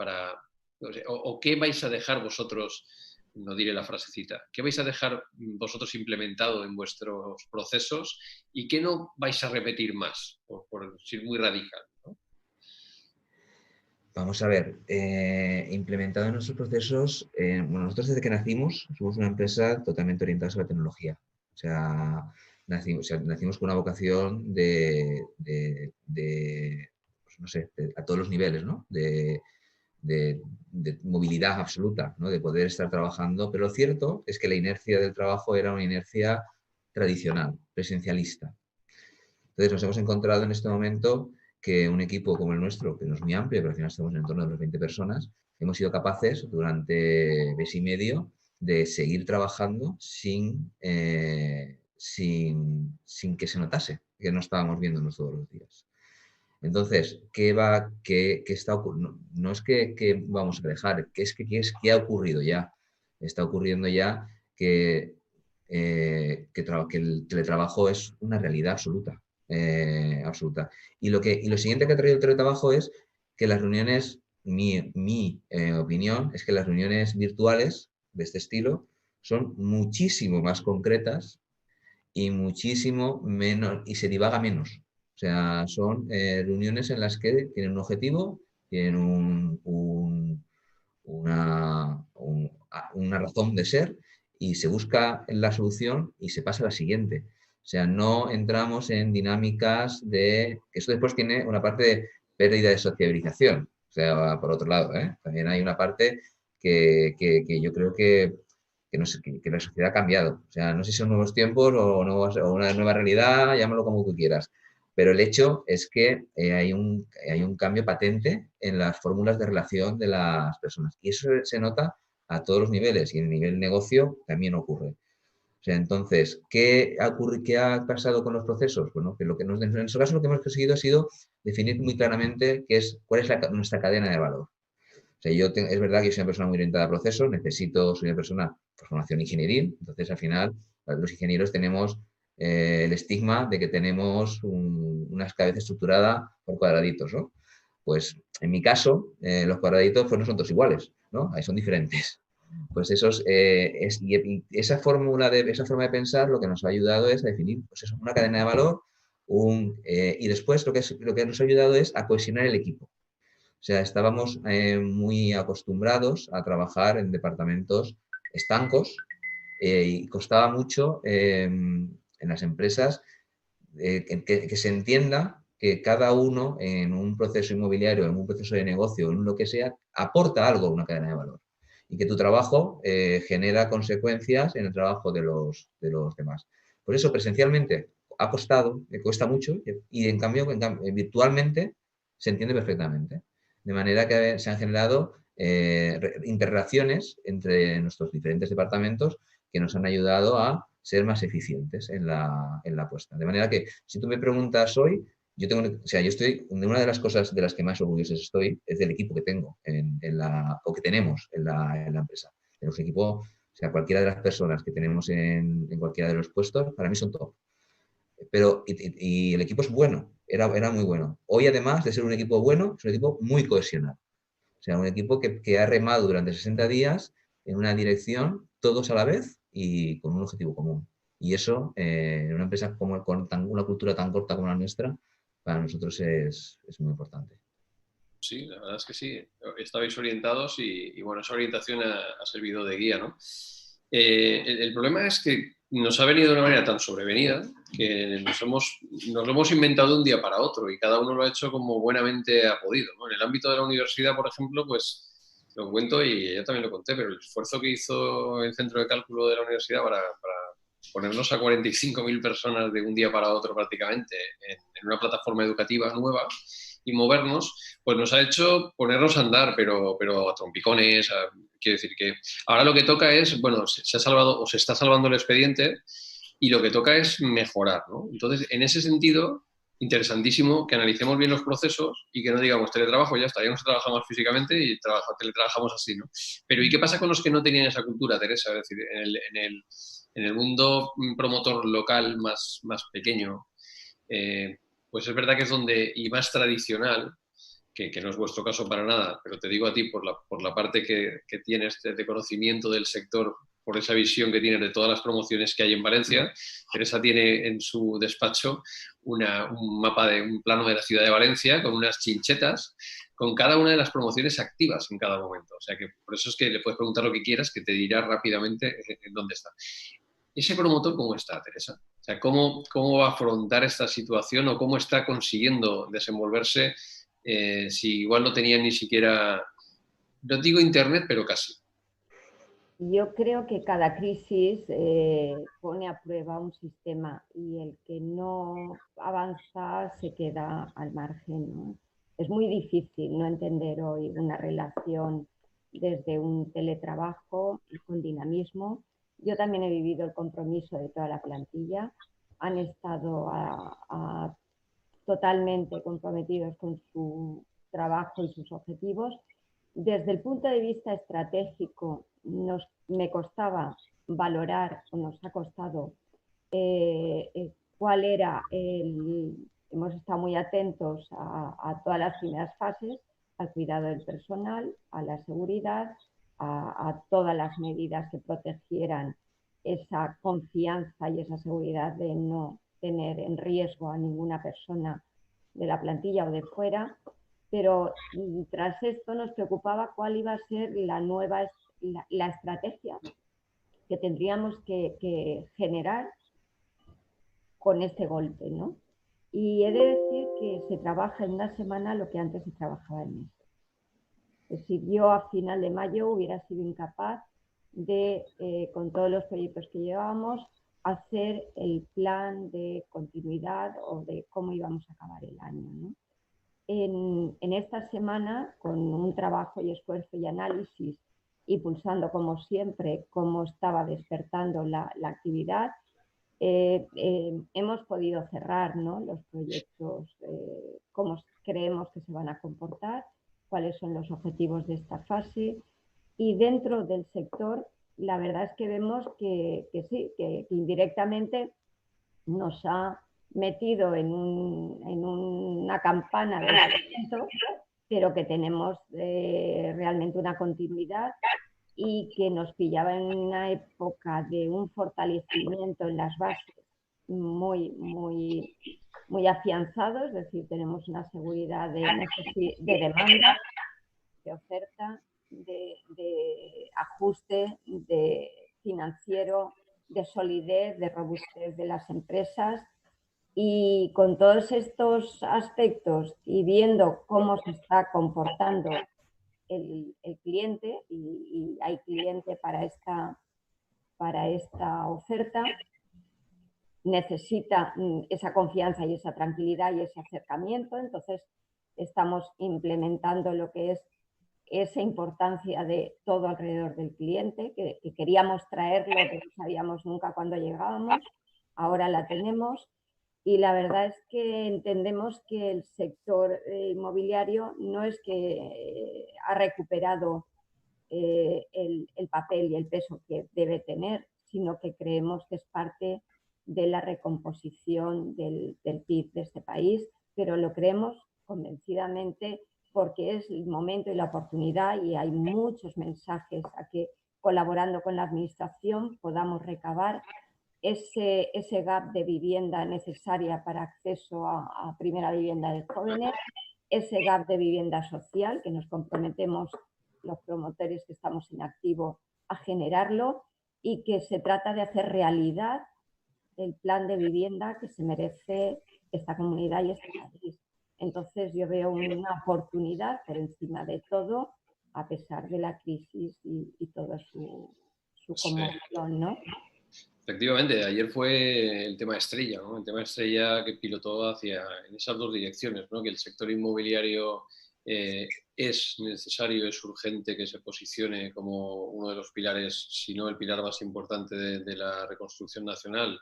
Speaker 1: o qué vais a dejar vosotros, no diré la frasecita, qué vais a dejar vosotros implementado en vuestros procesos y qué no vais a repetir más, por ser muy radical, ¿no?
Speaker 4: Vamos a ver, implementado en nuestros procesos, bueno, nosotros desde que nacimos somos una empresa totalmente orientada a la tecnología. O sea, nacimos con una vocación pues, no sé, a todos los niveles, ¿no? De movilidad absoluta, ¿no? De poder estar trabajando, pero lo cierto es que la inercia del trabajo era una inercia tradicional, presencialista. Entonces nos hemos encontrado en este momento que un equipo como el nuestro, que no es muy amplio, pero al final estamos en torno a las 20 personas, hemos sido capaces durante mes y medio de seguir trabajando sin que se notase que no estábamos viéndonos todos los días. Entonces, ¿qué está ocurriendo? No es que vamos a dejar, ¿qué ha ocurrido ya? Está ocurriendo ya que el teletrabajo es una realidad absoluta. Absoluta. Y lo siguiente que ha traído el teletrabajo es que las reuniones, mi opinión, es que las reuniones virtuales de este estilo son muchísimo más concretas y muchísimo menos, y se divaga menos. O sea, son reuniones en las que tienen un objetivo, tienen una razón de ser y se busca la solución y se pasa a la siguiente. O sea, no entramos en dinámicas que eso después tiene una parte de pérdida de sociabilización. O sea, por otro lado, también hay una parte que yo creo que la sociedad ha cambiado. O sea, no sé si son nuevos tiempos o una nueva realidad, llámalo como tú quieras. Pero el hecho es que hay un cambio patente en las fórmulas de relación de las personas. Y eso se nota a todos los niveles. Y en el nivel negocio también ocurre. O sea, entonces, ¿qué ha pasado con los procesos? Bueno, que en nuestro caso lo que hemos conseguido ha sido definir muy claramente cuál es nuestra cadena de valor. O sea, es verdad que yo soy una persona muy orientada a procesos, soy una persona por formación ingenieril, entonces al final los ingenieros tenemos el estigma de que tenemos una cabeza estructurada por cuadraditos, ¿no? Pues en mi caso, los cuadraditos pues no son todos iguales, ¿no? Ahí son diferentes. Pues esa forma de pensar lo que nos ha ayudado es a definir pues eso, una cadena de valor y después lo que nos ha ayudado es a cohesionar el equipo. O sea, estábamos muy acostumbrados a trabajar en departamentos estancos y costaba mucho en las empresas que se entienda que cada uno en un proceso inmobiliario, en un proceso de negocio, en lo que sea, aporta algo a una cadena de valor y que tu trabajo genera consecuencias en el trabajo de los demás. Por eso, presencialmente ha costado, cuesta mucho y en cambio virtualmente se entiende perfectamente. De manera que se han generado interrelaciones entre nuestros diferentes departamentos que nos han ayudado a ser más eficientes en la apuesta. De manera que, si tú me preguntas hoy, yo estoy, una de las cosas de las que más orgulloso estoy es del equipo que tengo o que tenemos en la empresa. Tenemos un equipo, o sea, cualquiera de las personas que tenemos en cualquiera de los puestos, para mí son top. Pero, y el equipo es bueno, era muy bueno. Hoy, además de ser un equipo bueno, es un equipo muy cohesionado. O sea, un equipo que ha remado durante 60 días en una dirección, todos a la vez y con un objetivo común. Y eso, en una empresa con una cultura tan corta como la nuestra, para nosotros es muy importante.
Speaker 1: Sí, la verdad es que sí. Estabais orientados y bueno, esa orientación ha servido de guía, ¿no? El problema es que nos ha venido de una manera tan sobrevenida que nos lo hemos inventado de un día para otro y cada uno lo ha hecho como buenamente ha podido, ¿no? En el ámbito de la universidad, por ejemplo, pues lo cuento y yo también lo conté, pero el esfuerzo que hizo el centro de cálculo de la universidad para ponernos a 45.000 personas de un día para otro prácticamente en una plataforma educativa nueva y movernos, pues nos ha hecho ponernos a andar, pero a trompicones. Quiero decir que ahora lo que toca es, bueno, se ha salvado o se está salvando el expediente y lo que toca es mejorar, ¿no? Entonces, en ese sentido, interesantísimo que analicemos bien los procesos y que no digamos teletrabajo, ya está, ya no se trabaja más físicamente y teletrabajamos así, ¿no? Pero ¿y qué pasa con los que no tenían esa cultura, Teresa? Es decir, en el mundo promotor local más pequeño, pues es verdad que es donde, y más tradicional, que no es vuestro caso para nada, pero te digo a ti por la parte que tienes de conocimiento del sector, por esa visión que tienes de todas las promociones que hay en Valencia. Teresa tiene en su despacho un mapa un plano de la ciudad de Valencia con unas chinchetas con cada una de las promociones activas en cada momento. O sea que por eso es que le puedes preguntar lo que quieras, que te dirá rápidamente en dónde está. ¿Ese promotor cómo está, Teresa? O sea, ¿cómo va a afrontar esta situación o cómo está consiguiendo desenvolverse si igual no tenía ni siquiera, no digo internet, pero casi?
Speaker 2: Yo creo que cada crisis pone a prueba un sistema y el que no avanza se queda al margen, ¿no? Es muy difícil no entender hoy una relación desde un teletrabajo con dinamismo. Yo también he vivido el compromiso de toda la plantilla. Han estado totalmente comprometidos con su trabajo y sus objetivos. Desde el punto de vista estratégico, me costaba valorar, o nos ha costado, cuál era hemos estado muy atentos a todas las primeras fases, al cuidado del personal, a la seguridad, a todas las medidas que protegieran esa confianza y esa seguridad de no tener en riesgo a ninguna persona de la plantilla o de fuera, pero tras esto nos preocupaba cuál iba a ser la estrategia que tendríamos que generar con este golpe, ¿no? Y he de decir que se trabaja en una semana lo que antes se trabajaba en mes. Es decir, yo a final de mayo hubiera sido incapaz de, con todos los proyectos que llevábamos, hacer el plan de continuidad o de cómo íbamos a acabar el año, ¿no? En esta semana, con un trabajo y esfuerzo y análisis y pulsando como siempre cómo estaba despertando la actividad, hemos podido cerrar, ¿no?, los proyectos, cómo creemos que se van a comportar, cuáles son los objetivos de esta fase, y dentro del sector la verdad es que vemos que sí, que indirectamente nos ha metido en una campana de crecimiento, pero que tenemos realmente una continuidad y que nos pillaba en una época de un fortalecimiento en las bases muy afianzado, es decir, tenemos una seguridad de demanda, de oferta, de ajuste, de financiero, de solidez, de robustez de las empresas. Y con todos estos aspectos y viendo cómo se está comportando el cliente, y hay cliente para esta oferta, necesita esa confianza y esa tranquilidad y ese acercamiento. Entonces estamos implementando lo que es esa importancia de todo alrededor del cliente, que queríamos traerlo, que no sabíamos nunca cuándo llegábamos, ahora la tenemos. Y la verdad es que entendemos que el sector inmobiliario no es que ha recuperado el papel y el peso que debe tener, sino que creemos que es parte de la recomposición del PIB de este país, pero lo creemos convencidamente porque es el momento y la oportunidad, y hay muchos mensajes a que, colaborando con la Administración, podamos recabar ese gap de vivienda necesaria para acceso a primera vivienda de jóvenes, ese gap de vivienda social, que nos comprometemos los promotores que estamos en activo a generarlo, y que se trata de hacer realidad el plan de vivienda que se merece esta comunidad y este país. Entonces yo veo una oportunidad por encima de todo, a pesar de la crisis y toda su conmoción, ¿no?
Speaker 1: Efectivamente, ayer fue el tema estrella, ¿no? El tema estrella que pilotó en esas dos direcciones, ¿no? Que el sector inmobiliario es necesario, es urgente que se posicione como uno de los pilares, si no el pilar más importante de la reconstrucción nacional,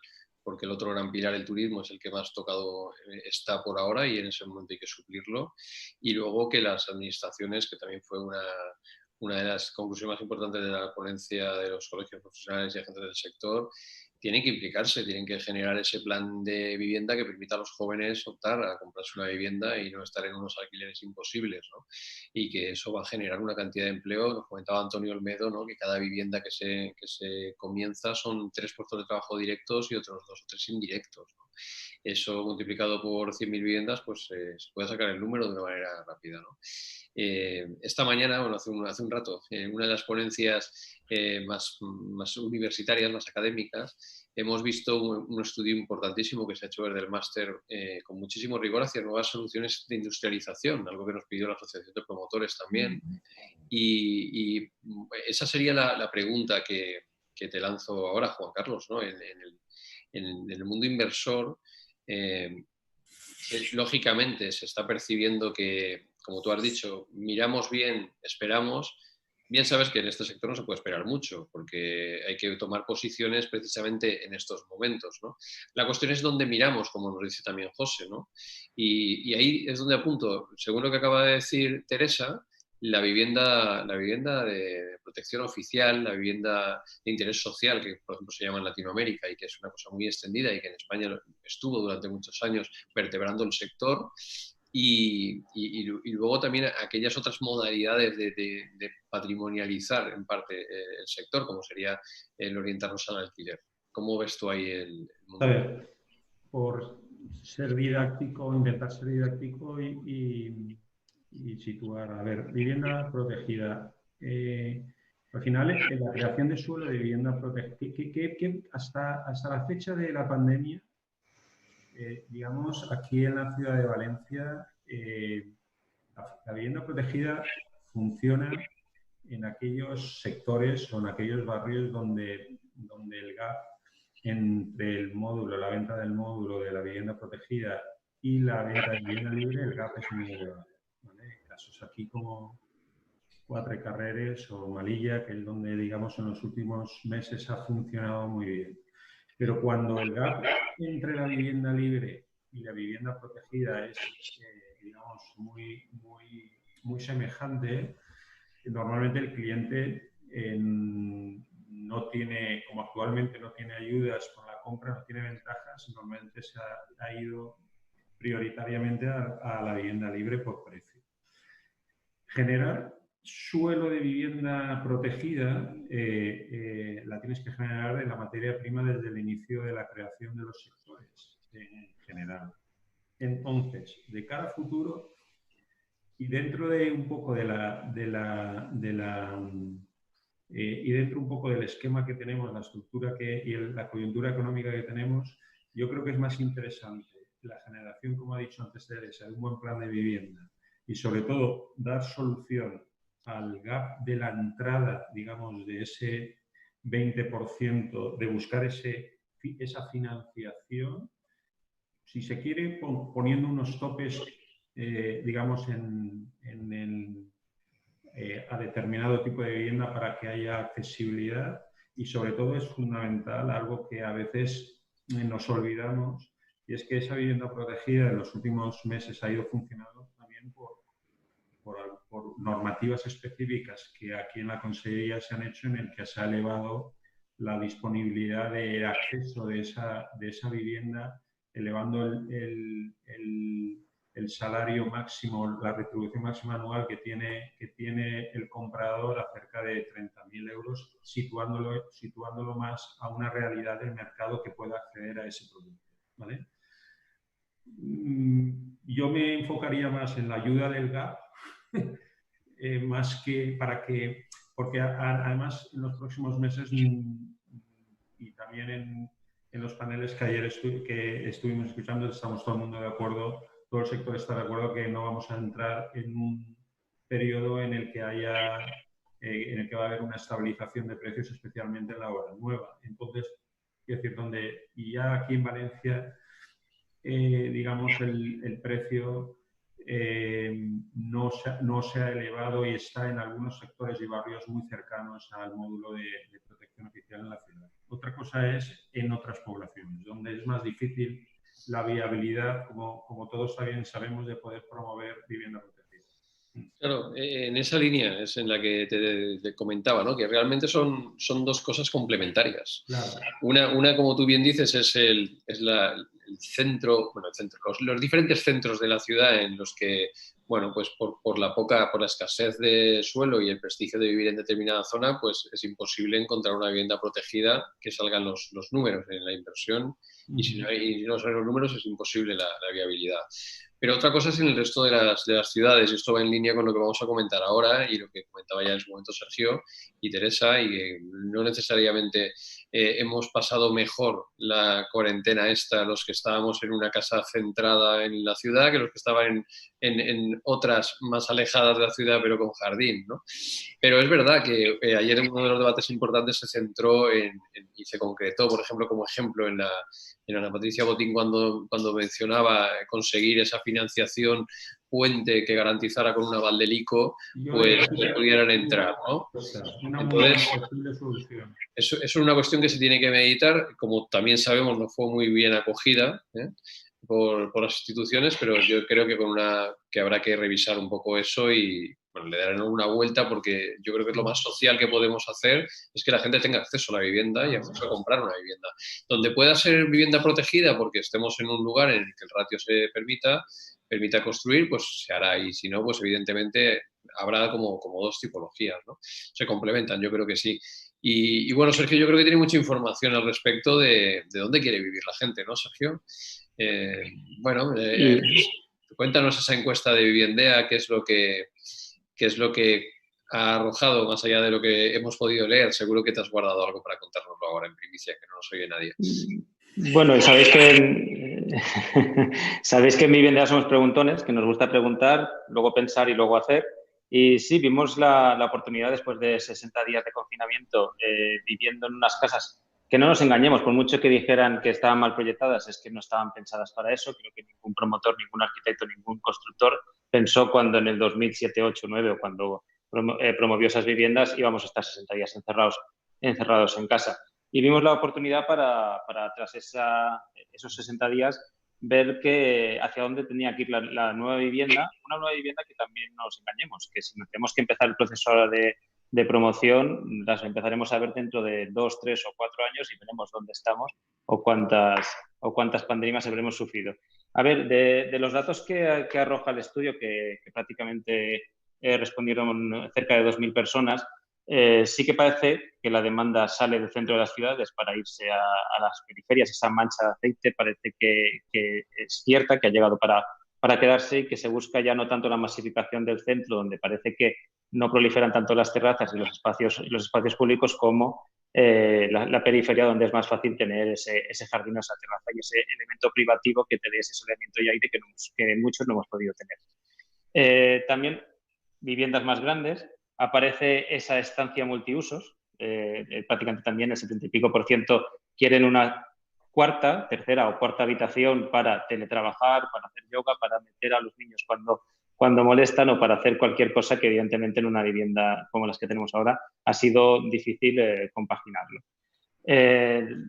Speaker 1: porque el otro gran pilar, el turismo, es el que más tocado está por ahora y en ese momento hay que suplirlo. Y luego que las administraciones, que también fue una de las conclusiones más importantes de la ponencia de los colegios profesionales y agentes del sector, tienen que implicarse, tienen que generar ese plan de vivienda que permita a los jóvenes optar a comprarse una vivienda y no estar en unos alquileres imposibles, ¿no? Y que eso va a generar una cantidad de empleo. Nos comentaba Antonio Olmedo, ¿no? Que cada vivienda que se comienza son 3 puestos de trabajo directos y otros 2 o 3 indirectos, ¿no? Eso multiplicado por 100.000 viviendas, pues se puede sacar el número de una manera rápida, ¿no? Esta mañana, bueno, hace un rato, en una de las ponencias más universitarias, más académicas, hemos visto un estudio importantísimo que se ha hecho desde el máster con muchísimo rigor hacia nuevas soluciones de industrialización, algo que nos pidió la Asociación de Promotores también. Y esa sería la pregunta que te lanzo ahora, Juan Carlos, ¿no? En el mundo inversor, lógicamente se está percibiendo que, como tú has dicho, miramos bien, esperamos. Bien sabes que en este sector no se puede esperar mucho, porque hay que tomar posiciones precisamente en estos momentos, ¿no? La cuestión es dónde miramos, como nos dice también José, ¿no? Y ahí es donde apunto, según lo que acaba de decir Teresa, la vivienda de protección oficial, la vivienda de interés social, que por ejemplo se llama en Latinoamérica y que es una cosa muy extendida y que en España estuvo durante muchos años vertebrando el sector. Y luego también aquellas otras modalidades de patrimonializar en parte el sector, como sería el orientarnos al alquiler. ¿Cómo ves tú ahí el mundo?
Speaker 5: A ver, por ser didáctico, intentar ser didáctico y situar, a ver, vivienda protegida. Al final, en la creación de suelo de vivienda protegida, hasta la fecha de la pandemia, digamos, aquí en la ciudad de Valencia, la vivienda protegida funciona en aquellos sectores o en aquellos barrios donde el gap entre el módulo, la venta del módulo de la vivienda protegida y la venta de vivienda libre, el gap es muy elevado, ¿vale? Casos aquí como Quatre Carreres o Malilla, que es donde, digamos, en los últimos meses ha funcionado muy bien. Pero cuando el gap entre la vivienda libre y la vivienda protegida es, digamos, muy semejante, normalmente el cliente no tiene, como actualmente no tiene ayudas con la compra, no tiene ventajas, normalmente se ha ido prioritariamente a la vivienda libre por precio. Generar suelo de vivienda protegida la tienes que generar de la materia prima desde el inicio de la creación de los sectores en general. Entonces, de cara a futuro y dentro de un poco y dentro un poco del esquema que tenemos, la estructura y la coyuntura económica que tenemos, yo creo que es más interesante la generación, como ha dicho antes Teresa, de un buen plan de vivienda y sobre todo dar solución al gap de la entrada, digamos, de ese 20%, de buscar esa financiación, si se quiere, poniendo unos topes, digamos, a determinado tipo de vivienda para que haya accesibilidad y sobre todo es fundamental algo que a veces nos olvidamos y es que esa vivienda protegida en los últimos meses ha ido funcionando también por normativas específicas que aquí en la Consellería se han hecho en el que se ha elevado la disponibilidad de acceso de esa vivienda, elevando el salario máximo, la retribución máxima anual que tiene el comprador a cerca de 30.000 euros, situándolo más a una realidad del mercado que pueda acceder a ese producto, ¿vale? Yo me enfocaría más en la ayuda del GAP, más que porque además en los próximos meses y también en los paneles que ayer que estuvimos escuchando, estamos todo el mundo de acuerdo, todo el sector está de acuerdo que no vamos a entrar en un periodo en el que va a haber una estabilización de precios, especialmente en la obra nueva. Entonces, es decir, y ya aquí en Valencia, digamos, el precio no se ha elevado y está en algunos sectores y barrios muy cercanos al módulo de protección oficial en la ciudad. Otra cosa es en otras poblaciones, donde es más difícil la viabilidad, como todos también sabemos, de poder promover vivienda protegida.
Speaker 1: Claro, en esa línea es en la que te comentaba, ¿no? Que realmente son dos cosas complementarias.
Speaker 5: Claro.
Speaker 1: Una, como tú bien dices, es el centro, bueno, los diferentes centros de la ciudad en los que, bueno, pues por la escasez de suelo y el prestigio de vivir en determinada zona, pues es imposible encontrar una vivienda protegida que salgan los números en la inversión, y si no salen los números es imposible la viabilidad. Pero otra cosa es en el resto de las ciudades, y esto va en línea con lo que vamos a comentar ahora y lo que comentaba ya en su momento Sergio y Teresa, y que no necesariamente hemos pasado mejor la cuarentena los que estábamos en una casa centrada en la ciudad que los que estaban en otras más alejadas de la ciudad pero con jardín, ¿no? Pero es verdad que ayer en uno de los debates importantes se centró y se concretó, por ejemplo, como ejemplo en Ana Patricia Botín cuando mencionaba conseguir esa financiación puente que garantizara con un aval del ICO, pues que pudieran entrar, ¿no? Entonces, eso es una cuestión que se tiene que meditar, como también sabemos no fue muy bien acogida por las instituciones, pero yo creo que habrá que revisar un poco eso y bueno, le darán una vuelta, porque yo creo que lo más social que podemos hacer es que la gente tenga acceso a la vivienda y acceso a comprar una vivienda. Donde pueda ser vivienda protegida porque estemos en un lugar en el que el ratio se permita construir, pues se hará, y si no, pues evidentemente habrá como dos tipologías, ¿no? Se complementan, yo creo que sí. Y bueno, Sergio, yo creo que tiene mucha información al respecto de dónde quiere vivir la gente, ¿no, Sergio? Cuéntanos esa encuesta de Viviendea, qué es lo que ha arrojado, más allá de lo que hemos podido leer. Seguro que te has guardado algo para contárnoslo ahora en primicia, que no nos oye nadie.
Speaker 3: Bueno, sabéis que en Viviendea somos preguntones, que nos gusta preguntar, luego pensar y luego hacer. Y sí, vimos la oportunidad después de 60 días de confinamiento viviendo en unas casas que, no nos engañemos, por mucho que dijeran que estaban mal proyectadas, es que no estaban pensadas para eso. Creo que ningún promotor, ningún arquitecto, ningún constructor pensó cuando en el 2007, 8, 9 o cuando promovió esas viviendas íbamos a estar 60 días encerrados en casa. Y vimos la oportunidad para tras esos 60 días, ver hacia dónde tenía que ir la nueva vivienda. Una nueva vivienda que también no nos engañemos, que si tenemos que empezar el proceso ahora de promoción, las empezaremos a ver dentro de 2, 3 o 4 años y veremos dónde estamos o cuántas pandemias habremos sufrido. A ver, de los datos que arroja el estudio, que prácticamente respondieron cerca de 2.000 personas, sí que parece que la demanda sale del centro de las ciudades para irse a las periferias. Esa mancha de aceite parece que es cierta, que ha llegado para quedarse, y que se busca ya no tanto la masificación del centro, donde parece que no proliferan tanto las terrazas y los espacios públicos, como la periferia, donde es más fácil tener ese jardín o esa terraza y ese elemento privativo que te dé ese soleamiento y aire que muchos no hemos podido tener. También viviendas más grandes. Aparece esa estancia multiusos, prácticamente también el 70 y pico % quieren una tercera o cuarta habitación para teletrabajar, para hacer yoga, para meter a los niños cuando molestan, o para hacer cualquier cosa que evidentemente en una vivienda como las que tenemos ahora ha sido difícil compaginarlo.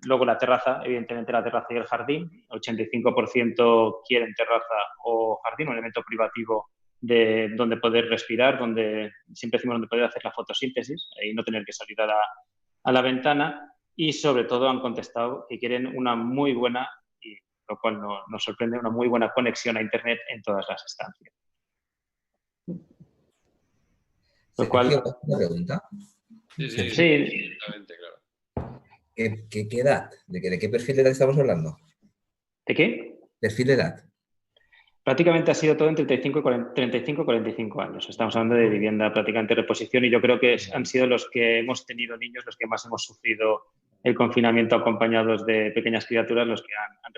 Speaker 3: Luego la terraza, evidentemente la terraza y el jardín, 85% quieren terraza o jardín, un elemento privativo de donde poder respirar, donde siempre decimos donde poder hacer la fotosíntesis y no tener que salir a la ventana. Y sobre todo han contestado que quieren una muy buena y lo cual nos sorprende una muy buena conexión a Internet en todas las estancias. Lo cual,
Speaker 4: ¿Una pregunta?
Speaker 1: Sí,
Speaker 3: sí.
Speaker 1: exactamente, claro.
Speaker 4: ¿Qué edad? ¿De qué perfil de edad estamos hablando?
Speaker 3: ¿De qué?
Speaker 4: Perfil de edad.
Speaker 3: Prácticamente ha sido todo en 35 y 45 años. Estamos hablando de vivienda prácticamente reposición y yo creo que han sido los que hemos tenido niños, los que más hemos sufrido el confinamiento acompañados de pequeñas criaturas, los que han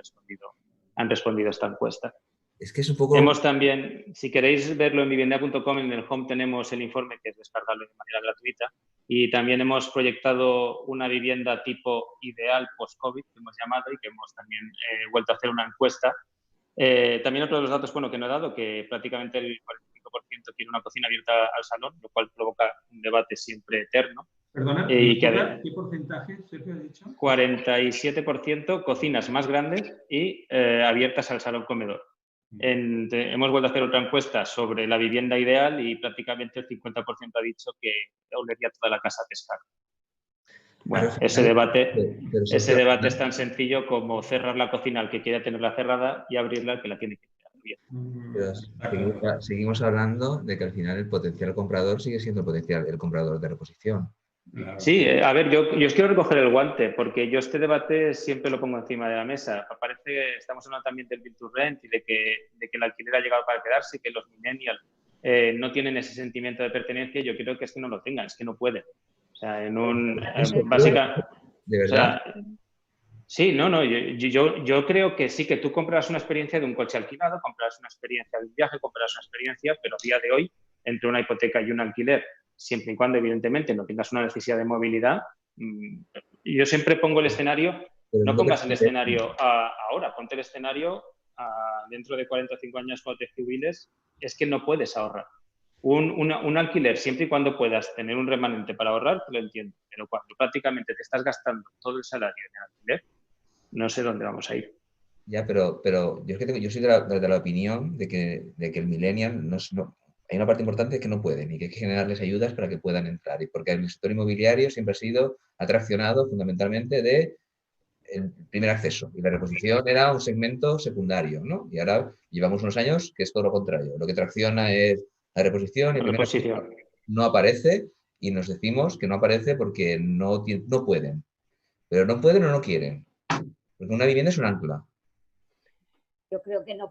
Speaker 3: respondido a esta encuesta.
Speaker 4: Es que es un poco...
Speaker 3: Hemos también, si queréis verlo en vivienda.com, en el home tenemos el informe que es descargable de manera gratuita y también hemos proyectado una vivienda tipo ideal post-COVID, que hemos llamado y que hemos también vuelto a hacer una encuesta. También otro de los datos que no he dado, que prácticamente el 45% tiene una cocina abierta al salón, lo cual provoca un debate siempre eterno.
Speaker 5: Perdona, ¿qué porcentaje, Sergio, ha dicho?
Speaker 3: 47% cocinas más grandes y abiertas al salón comedor. Hemos vuelto a hacer otra encuesta sobre la vivienda ideal y prácticamente el 50% ha dicho que olería toda la casa a pescar. Bueno, ese debate es tan sencillo como cerrar la cocina al que quiera tenerla cerrada y abrirla al que la tiene que tener abierta.
Speaker 4: Pero seguimos hablando de que al final el potencial comprador sigue siendo el comprador de reposición.
Speaker 3: Sí, a ver, yo os quiero recoger el guante porque yo este debate siempre lo pongo encima de la mesa. Parece que estamos hablando también del build to rent y de que el alquiler ha llegado para quedarse y que los millennials no tienen ese sentimiento de pertenencia. Yo creo que es que no lo tengan, es que no pueden. O sea, básicamente...
Speaker 4: ¿De verdad?
Speaker 3: O sea, sí, no, yo creo que sí, que tú compras una experiencia de un coche alquilado, compras una experiencia de un viaje, compras una experiencia, pero a día de hoy, entre una hipoteca y un alquiler, siempre y cuando, evidentemente, no tengas una necesidad de movilidad, yo siempre pongo el escenario, no pongas el escenario ahora, ponte el escenario dentro de 45 años cuando te jubiles, es que no puedes ahorrar. Un alquiler, siempre y cuando puedas tener un remanente para ahorrar, te lo entiendo, pero cuando prácticamente te estás gastando todo el salario en el alquiler, no sé dónde vamos a ir.
Speaker 4: Ya, pero yo soy de la opinión de que el millennial hay una parte importante que no pueden y que hay que generarles ayudas para que puedan entrar. Y porque el sector inmobiliario siempre ha sido atraccionado fundamentalmente de el primer acceso y la reposición era un segmento secundario, ¿no? Y ahora llevamos unos años que es todo lo contrario. Lo que tracciona es la reposición y el primer acceso no aparece y nos decimos que no aparece porque no pueden. Pero no pueden o no quieren. Porque una vivienda es un ancla.
Speaker 2: Yo creo que no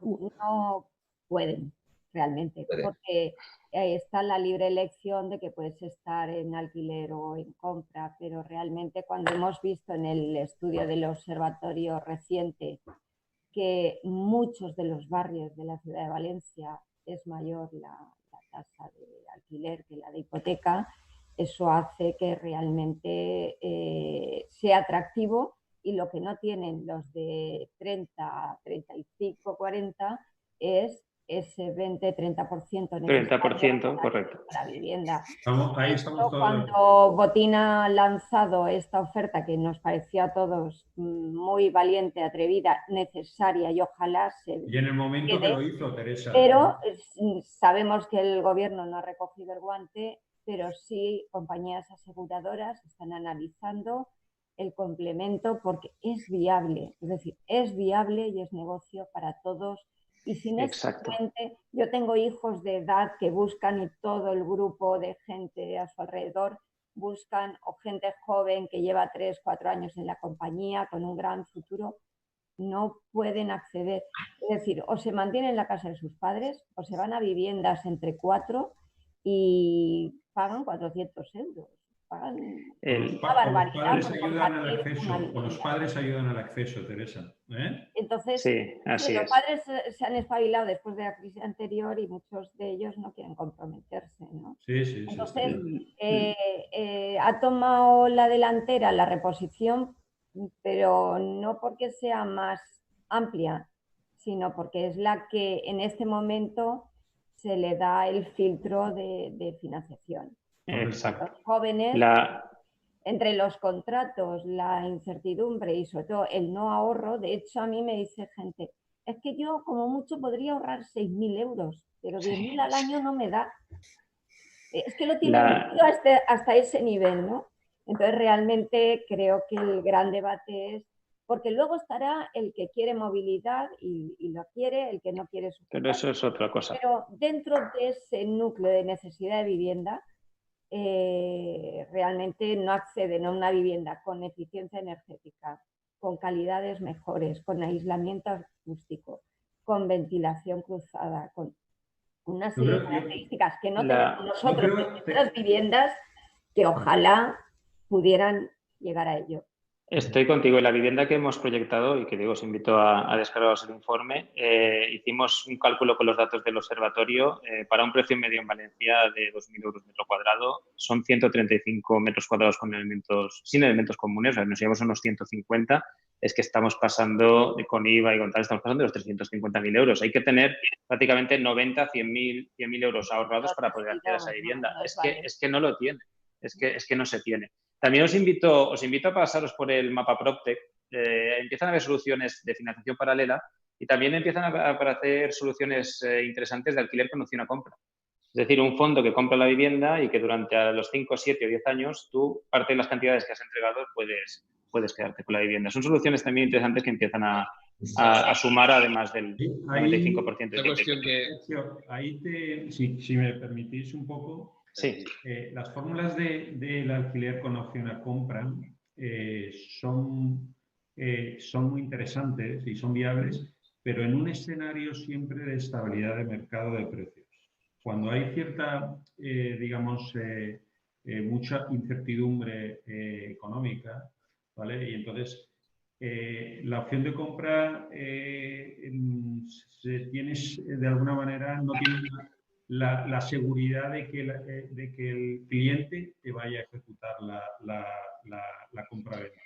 Speaker 2: pueden realmente, porque está la libre elección de que puedes estar en alquiler o en compra, pero realmente cuando hemos visto en el estudio del observatorio reciente que muchos de los barrios de la ciudad de Valencia es mayor la tasa de alquiler que la de hipoteca, eso hace que realmente sea atractivo. Y lo que no tienen los de 30, 35, 40 es ese 20-30% necesario
Speaker 3: 30%, correcto.
Speaker 2: para la vivienda.
Speaker 5: Ahí estamos todos.
Speaker 2: Cuando Botín ha lanzado esta oferta que nos pareció a todos muy valiente, atrevida, necesaria y ojalá se...
Speaker 5: Y en el momento que lo hizo, Teresa.
Speaker 2: Pero sabemos que el gobierno no ha recogido el guante, pero sí compañías aseguradoras están analizando el complemento porque es viable, es decir, es viable y es negocio para todos. Y si necesariamente yo tengo hijos de edad que buscan y todo el grupo de gente a su alrededor buscan, o gente joven que lleva 3, 4 años en la compañía con un gran futuro, no pueden acceder. Es decir, o se mantienen en la casa de sus padres o se van a viviendas entre 4 y pagan 400 euros. Pagan una barbaridad.
Speaker 5: Los padres ayudan al acceso, Teresa.
Speaker 2: Entonces,
Speaker 3: sí, así
Speaker 2: los padres se han espabilado después de la crisis anterior y muchos de ellos no quieren comprometerse, ¿no?
Speaker 5: Sí.
Speaker 2: Entonces, ha tomado la delantera la reposición, pero no porque sea más amplia, sino porque es la que en este momento se le da el filtro de financiación.
Speaker 3: Exacto.
Speaker 2: Los jóvenes, entre los contratos, la incertidumbre y sobre todo el no ahorro, de hecho a mí me dice gente, es que yo como mucho podría ahorrar 6.000 euros, pero 10.000 al año no me da. Es que lo tienen hasta ese nivel, ¿no? Entonces realmente creo que el gran debate es porque luego estará el que quiere movilidad y lo quiere, el que no quiere su
Speaker 3: Pero eso es otra cosa.
Speaker 2: Pero dentro de ese núcleo de necesidad de vivienda, realmente no acceden a una vivienda con eficiencia energética, con calidades mejores, con aislamiento acústico, con ventilación cruzada, con una serie de características que no tenemos nosotros en nuestras viviendas, que ojalá pudieran llegar a ello.
Speaker 3: Estoy contigo. En la vivienda que hemos proyectado, y que digo, os invito a descargaros el informe, hicimos un cálculo con los datos del observatorio para un precio medio en Valencia de 2.000 euros metro cuadrado. Son 135 metros cuadrados sin elementos comunes, o sea, nos llevamos unos 150. Es que estamos pasando, con IVA y con tal, estamos pasando de los 350.000 euros. Hay que tener prácticamente 90, 100.000 euros ahorrados para poder acceder a esa vivienda. Es que no lo tiene, es que no se tiene. También os invito a pasaros por el mapa PropTech. Empiezan a haber soluciones de financiación paralela y también empiezan a aparecer soluciones interesantes de alquiler con opción a compra. Es decir, un fondo que compra la vivienda y que durante los 5, 7 o 10 años tú, parte de las cantidades que has entregado, puedes quedarte con la vivienda. Son soluciones también interesantes que empiezan a sumar además del 95% de
Speaker 1: cuestión que...
Speaker 5: Ahí si me permitís un poco...
Speaker 3: Sí.
Speaker 5: Las fórmulas del alquiler con opción a compra son muy interesantes y son viables, pero en un escenario siempre de estabilidad de mercado de precios. Cuando hay cierta, mucha incertidumbre económica, ¿vale? Y entonces la opción de compra de alguna manera no tiene la seguridad de que el cliente te vaya a ejecutar la compra-venta.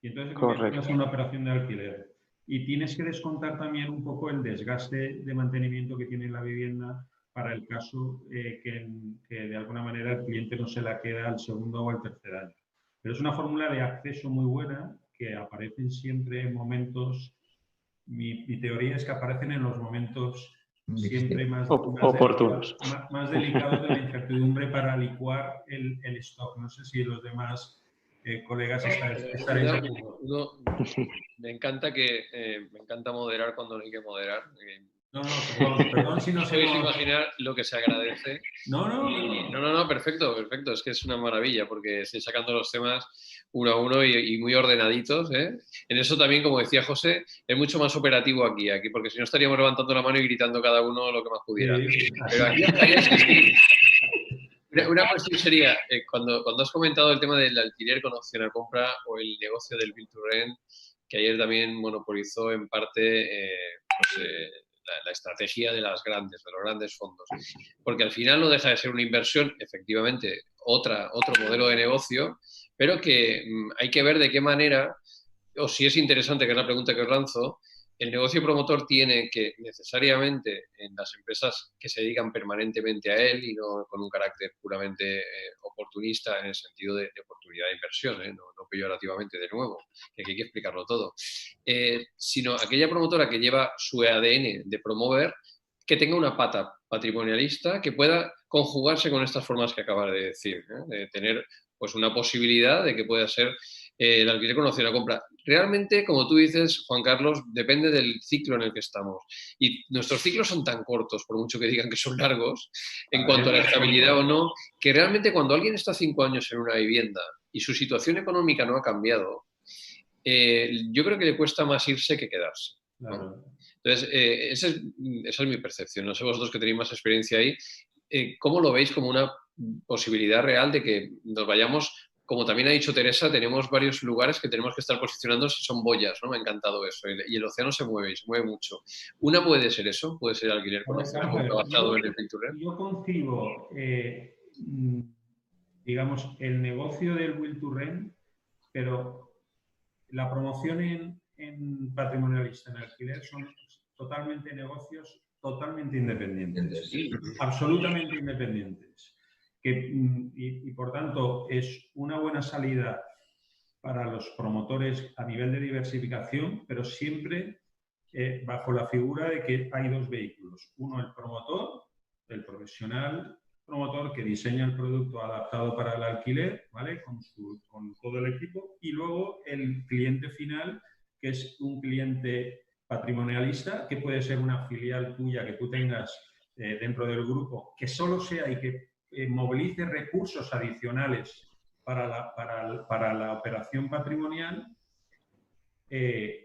Speaker 5: Y entonces es una operación de alquiler. Y tienes que descontar también un poco el desgaste de mantenimiento que tiene la vivienda para el caso que de alguna manera el cliente no se la queda al segundo o al tercer año. Pero es una fórmula de acceso muy buena que aparecen siempre en momentos, mi teoría es que aparecen en los momentos siempre más
Speaker 3: oportunos,
Speaker 5: más delicados de la incertidumbre para licuar el stock. No sé si los demás colegas estaréis de acuerdo.
Speaker 1: Me encanta moderar cuando no hay que moderar.
Speaker 5: Perdón si no
Speaker 1: os podéis imaginar lo que se agradece. No, perfecto. Es que es una maravilla porque estoy sacando los temas uno a uno y muy ordenaditos, ¿eh? En eso también, como decía José, es mucho más operativo aquí, porque si no estaríamos levantando la mano y gritando cada uno lo que más pudiera.
Speaker 5: Sí.
Speaker 1: Pero aquí una cuestión sería, cuando has comentado el tema del alquiler con opción a compra o el negocio del Build to Rent, que ayer también monopolizó en parte la estrategia de los grandes fondos. Porque al final no deja de ser una inversión, efectivamente, otro modelo de negocio, pero que hay que ver de qué manera, o si es interesante, que es la pregunta que os lanzo, el negocio promotor tiene que necesariamente, en las empresas que se dedican permanentemente a él y no con un carácter puramente oportunista en el sentido de oportunidad de inversión, no peyorativamente de nuevo, que aquí hay que explicarlo todo, sino aquella promotora que lleva su ADN de promover, que tenga una pata patrimonialista que pueda conjugarse con estas formas que acabas de decir, de tener pues una posibilidad de que pueda ser el alquiler con opción a compra. Realmente, como tú dices, Juan Carlos, depende del ciclo en el que estamos. Y nuestros ciclos son tan cortos, por mucho que digan que son largos, en cuanto a la estabilidad o no, que realmente cuando alguien está 5 años en una vivienda y su situación económica no ha cambiado, yo creo que le cuesta más irse que quedarse, ¿no?
Speaker 5: Claro.
Speaker 1: Entonces, esa es mi percepción. No sé vosotros que tenéis más experiencia ahí, ¿cómo lo veis como una posibilidad real de que nos vayamos? Como también ha dicho Teresa, tenemos varios lugares que tenemos que estar posicionando si son boyas, ¿no? Me ha encantado eso. Y el océano se mueve mucho. Una puede ser eso, puede ser alquiler con opción a compra basado en el Build to Rent.
Speaker 5: Yo concibo, digamos, el negocio del Build to Rent, pero la promoción en patrimonialista, en alquiler, son totalmente negocios totalmente independientes, absolutamente independientes. Y por tanto es una buena salida para los promotores a nivel de diversificación, pero siempre bajo la figura de que hay dos vehículos. Uno, el promotor, el profesional promotor que diseña el producto adaptado para el alquiler, ¿vale? Con todo el equipo, y luego el cliente final que es un cliente patrimonialista, que puede ser una filial tuya que tú tengas dentro del grupo, que solo sea y que movilice recursos adicionales para la operación patrimonial,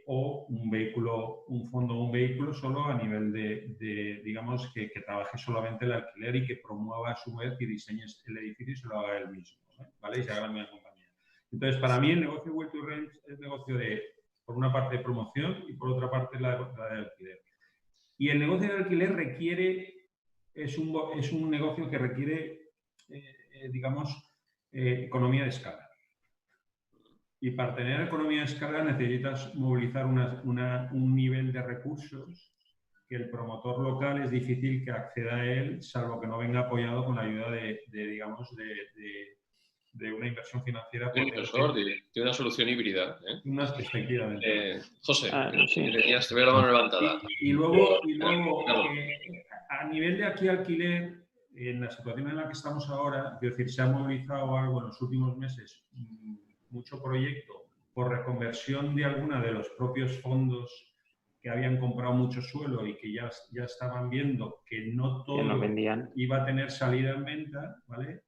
Speaker 5: o un vehículo, un fondo o un vehículo solo a nivel digamos, que trabaje solamente el alquiler y que promueva a su vez y diseñe el edificio y se lo haga él mismo, ¿vale? Y se haga la misma compañía. Entonces, para mí el negocio Build to Rent es negocio por una parte de promoción y por otra parte la de alquiler. Y el negocio de alquiler es un negocio que requiere, digamos, economía de escala. Y para tener economía de escala necesitas movilizar un nivel de recursos que el promotor local es difícil que acceda a él, salvo que no venga apoyado con la ayuda digamos, de una inversión financiera.
Speaker 1: Un inversor de una solución híbrida.
Speaker 5: Efectivamente.
Speaker 1: José,
Speaker 3: sí.
Speaker 1: te veo la mano levantada.
Speaker 5: Y luego
Speaker 1: claro.
Speaker 5: A nivel de aquí alquiler, en la situación en la que estamos ahora, es decir, se ha movilizado algo en los últimos meses, mucho proyecto por reconversión de alguna de los propios fondos que habían comprado mucho suelo y que ya estaban viendo que no todo iba a tener salida en venta, ¿vale?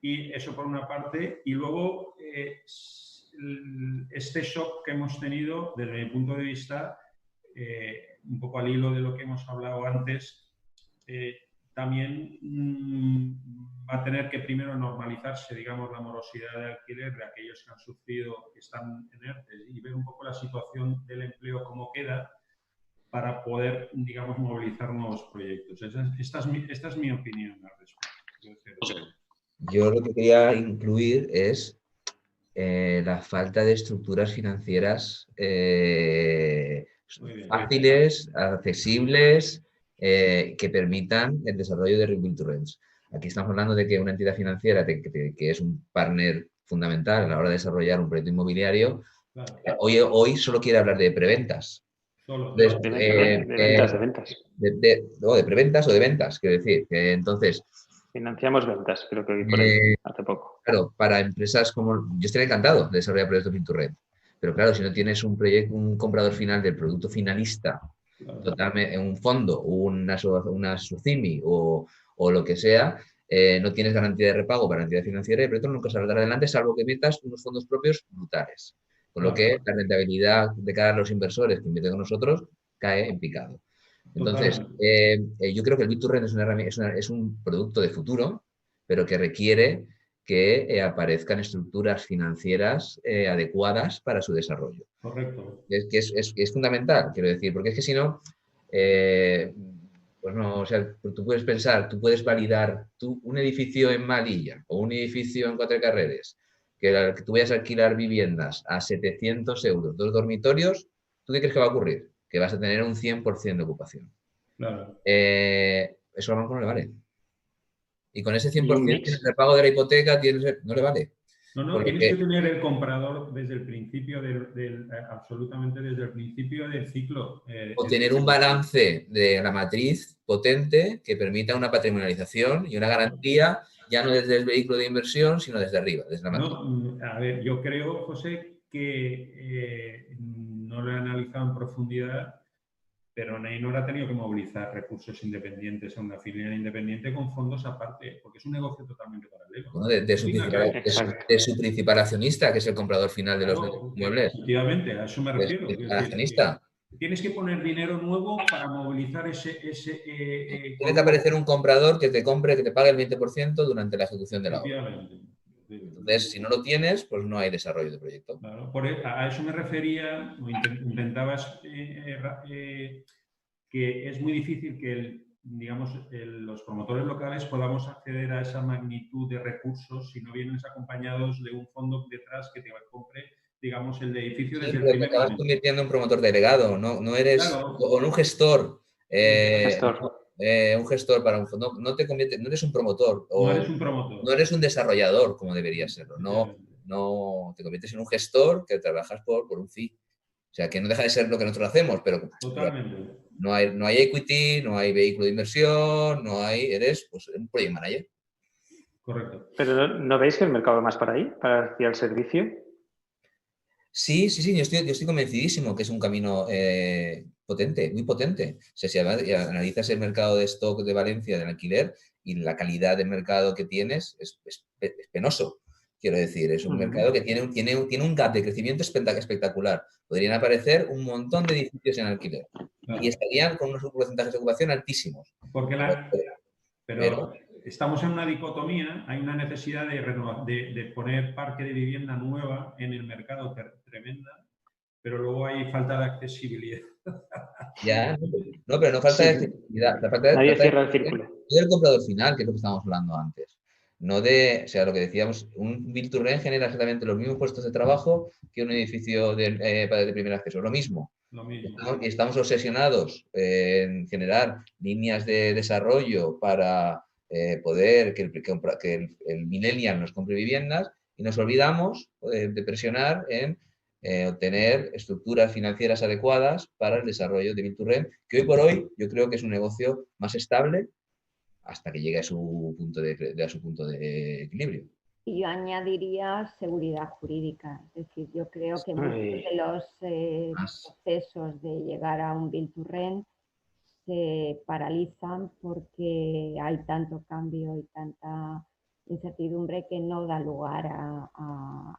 Speaker 5: Y eso por una parte. Y luego este shock que hemos tenido, desde mi punto de vista, un poco al hilo de lo que hemos hablado antes, también va a tener que primero normalizarse, digamos, la morosidad de alquiler de aquellos que han sufrido, que están en ERTE, y ver un poco la situación del empleo cómo queda para poder, digamos, movilizar nuevos proyectos. Esta es mi opinión al respecto.
Speaker 4: Yo lo que quería incluir es la falta de estructuras financieras fáciles, accesibles, que permitan el desarrollo de Build to Rent. Aquí estamos hablando de que una entidad financiera que es un partner fundamental a la hora de desarrollar un proyecto inmobiliario, claro, hoy solo quiere hablar de preventas.
Speaker 3: De ventas.
Speaker 4: De preventas o de ventas, quiero decir. Entonces,
Speaker 3: financiamos ventas, creo que vi por ahí hace poco.
Speaker 4: Claro, para empresas como... Yo estaría encantado de desarrollar proyectos Build to Rent, pero claro, si no tienes un comprador final del producto finalista, totalmente, un fondo, una SUCIMI o lo que sea, no tienes garantía de repago para la entidad financiera y el proyecto nunca saldrá adelante, salvo que metas unos fondos propios brutales. Con lo que la rentabilidad de cara a los inversores que invierten con nosotros cae en picado. Entonces, yo creo que el Build to Rent es un producto de futuro, pero que requiere que aparezcan estructuras financieras adecuadas para su desarrollo.
Speaker 5: Correcto.
Speaker 4: Es fundamental, quiero decir, porque es que si no, pues no, o sea, tú puedes pensar, tú puedes validar un edificio en Malilla o un edificio en Cuatro Carreres, que tú vayas a alquilar viviendas a 700 euros, 2 dormitorios, ¿tú qué crees que va a ocurrir? Que vas a tener un 100% de ocupación.
Speaker 5: Claro.
Speaker 4: Eso a lo mejor no le vale. Y con ese 100% tienes el pago de la hipoteca, no le vale.
Speaker 5: No, tienes que tener el comprador desde el principio, absolutamente desde el principio del ciclo.
Speaker 4: O tener un balance de la matriz potente que permita una patrimonialización y una garantía, ya no desde el vehículo de inversión, sino desde arriba, desde la matriz.
Speaker 5: No, a ver, yo creo, José, que no lo he analizado en profundidad, pero Neinor ha tenido que movilizar recursos independientes a una filial independiente con fondos aparte, porque es un negocio totalmente paralelo.
Speaker 4: Bueno, de su principal accionista, que es el comprador final de los muebles.
Speaker 5: Efectivamente, a eso me refiero.
Speaker 4: Accionista.
Speaker 5: Tienes que poner dinero nuevo para movilizar
Speaker 4: Tiene que aparecer un comprador que te compre, que te pague el 20% durante la ejecución de la obra. Entonces, si no lo tienes, pues no hay desarrollo de proyecto.
Speaker 5: Claro, a eso me refería, o intentabas que es muy difícil que, los promotores locales podamos acceder a esa magnitud de recursos si no vienen acompañados de un fondo detrás que te compre, digamos, el edificio desde el primer momento.
Speaker 4: Te acabas convirtiendo en promotor delegado, no eres... Claro. O en un gestor. Un gestor para un fondo, no eres un promotor.
Speaker 5: No eres un promotor.
Speaker 4: No eres un desarrollador, como debería serlo. No te conviertes en un gestor que trabajas por un fee. O sea, que no deja de ser lo que nosotros hacemos, pero
Speaker 5: totalmente.
Speaker 4: No hay equity, no hay vehículo de inversión, eres pues, un project manager.
Speaker 5: Correcto.
Speaker 3: Pero ¿no veis que el mercado va más para ahí, hacia el servicio?
Speaker 4: Sí, yo estoy convencidísimo que es un camino potente, muy potente. O sea, si analizas el mercado de stock de Valencia del alquiler y la calidad de mercado que tienes, es penoso. Quiero decir, es un mercado que tiene un gap de crecimiento espectacular. Podrían aparecer un montón de edificios en alquiler y estarían con unos porcentajes de ocupación altísimos.
Speaker 5: Porque
Speaker 4: Pero
Speaker 5: estamos en una dicotomía, hay una necesidad de poner parque de vivienda nueva en el mercado tremenda, pero luego hay falta de accesibilidad.
Speaker 4: ya, no, pero no falta de accesibilidad.
Speaker 3: Nadie cierra el círculo.
Speaker 4: Del comprador final, que es lo que estábamos hablando antes. No de, o sea, lo que decíamos, un Build to Rent genera exactamente los mismos puestos de trabajo que un edificio de primer acceso. Lo mismo. Estamos obsesionados en generar líneas de desarrollo para poder que el millennial nos compre viviendas y nos olvidamos de presionar en obtener estructuras financieras adecuadas para el desarrollo de Build to Rent, que hoy por hoy yo creo que es un negocio más estable hasta que llegue a su punto de equilibrio.
Speaker 2: Y yo añadiría seguridad jurídica. Es decir, yo creo que muchos de los procesos de llegar a un Build to Rent se paralizan porque hay tanto cambio y tanta incertidumbre que no da lugar a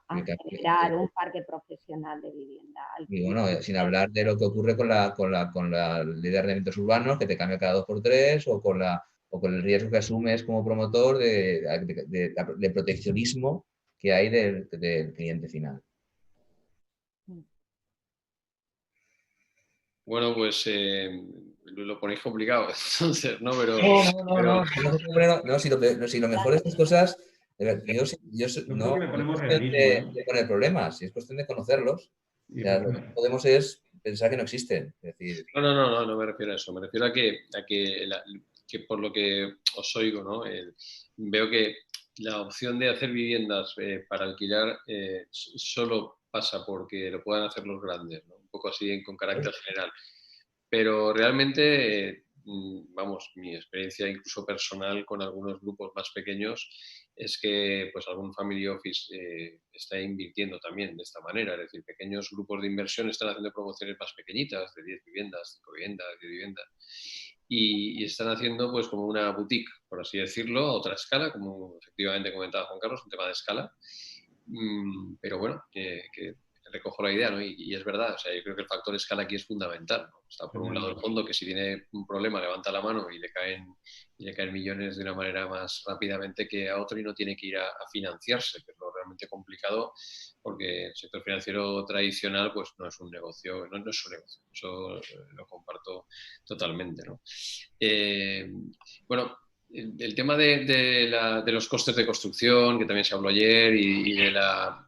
Speaker 2: generar un parque profesional de vivienda.
Speaker 4: Y bueno, sin hablar de lo que ocurre con la ley de arrendamientos urbanos, que te cambia cada 2 por 3, o con el riesgo que asumes como promotor de proteccionismo que hay del cliente final.
Speaker 1: Bueno, pues lo ponéis complicado, entonces, ¿no? Pero,
Speaker 4: No, si lo mejor de estas cosas, no es cuestión de poner problemas, es cuestión de conocerlos. O sea, lo que no podemos es pensar que no existen. Es decir,
Speaker 1: no me refiero a eso. Me refiero a que por lo que os oigo, ¿no? Veo que la opción de hacer viviendas para alquilar solo pasa porque lo puedan hacer los grandes, ¿no? Un poco así con carácter general. Pero realmente, vamos, mi experiencia incluso personal con algunos grupos más pequeños es que pues algún family office está invirtiendo también de esta manera. Es decir, pequeños grupos de inversión están haciendo promociones más pequeñitas, de 10 viviendas, 5 viviendas, 10 viviendas. Y están haciendo pues como una boutique, por así decirlo, a otra escala, como efectivamente comentaba Juan Carlos, un tema de escala. Pero bueno, que recojo la idea, ¿no? Y es verdad, o sea, yo creo que el factor escala aquí es fundamental, ¿no? Está por un lado el fondo, que si tiene un problema levanta la mano y le caen millones de una manera más rápidamente que a otro y no tiene que ir a financiarse, que es lo realmente complicado, porque el sector financiero tradicional pues no es un negocio, no es un negocio, eso lo comparto totalmente, ¿no? Bueno, el tema de los costes de construcción, que también se habló ayer, y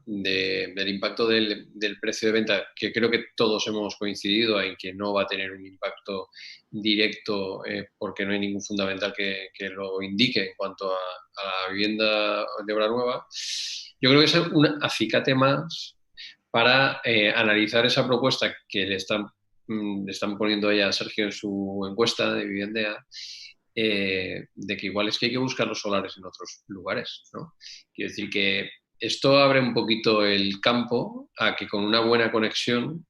Speaker 1: del impacto del precio de venta, que creo que todos hemos coincidido en que no va a tener un impacto directo porque no hay ningún fundamental que lo indique en cuanto a la vivienda de obra nueva. Yo creo que es un acicate más para analizar esa propuesta que le están poniendo ahí a Sergio en su encuesta de Vivienda, de que igual es que hay que buscar los solares en otros lugares, ¿no? Quiero decir que esto abre un poquito el campo a que con una buena conexión,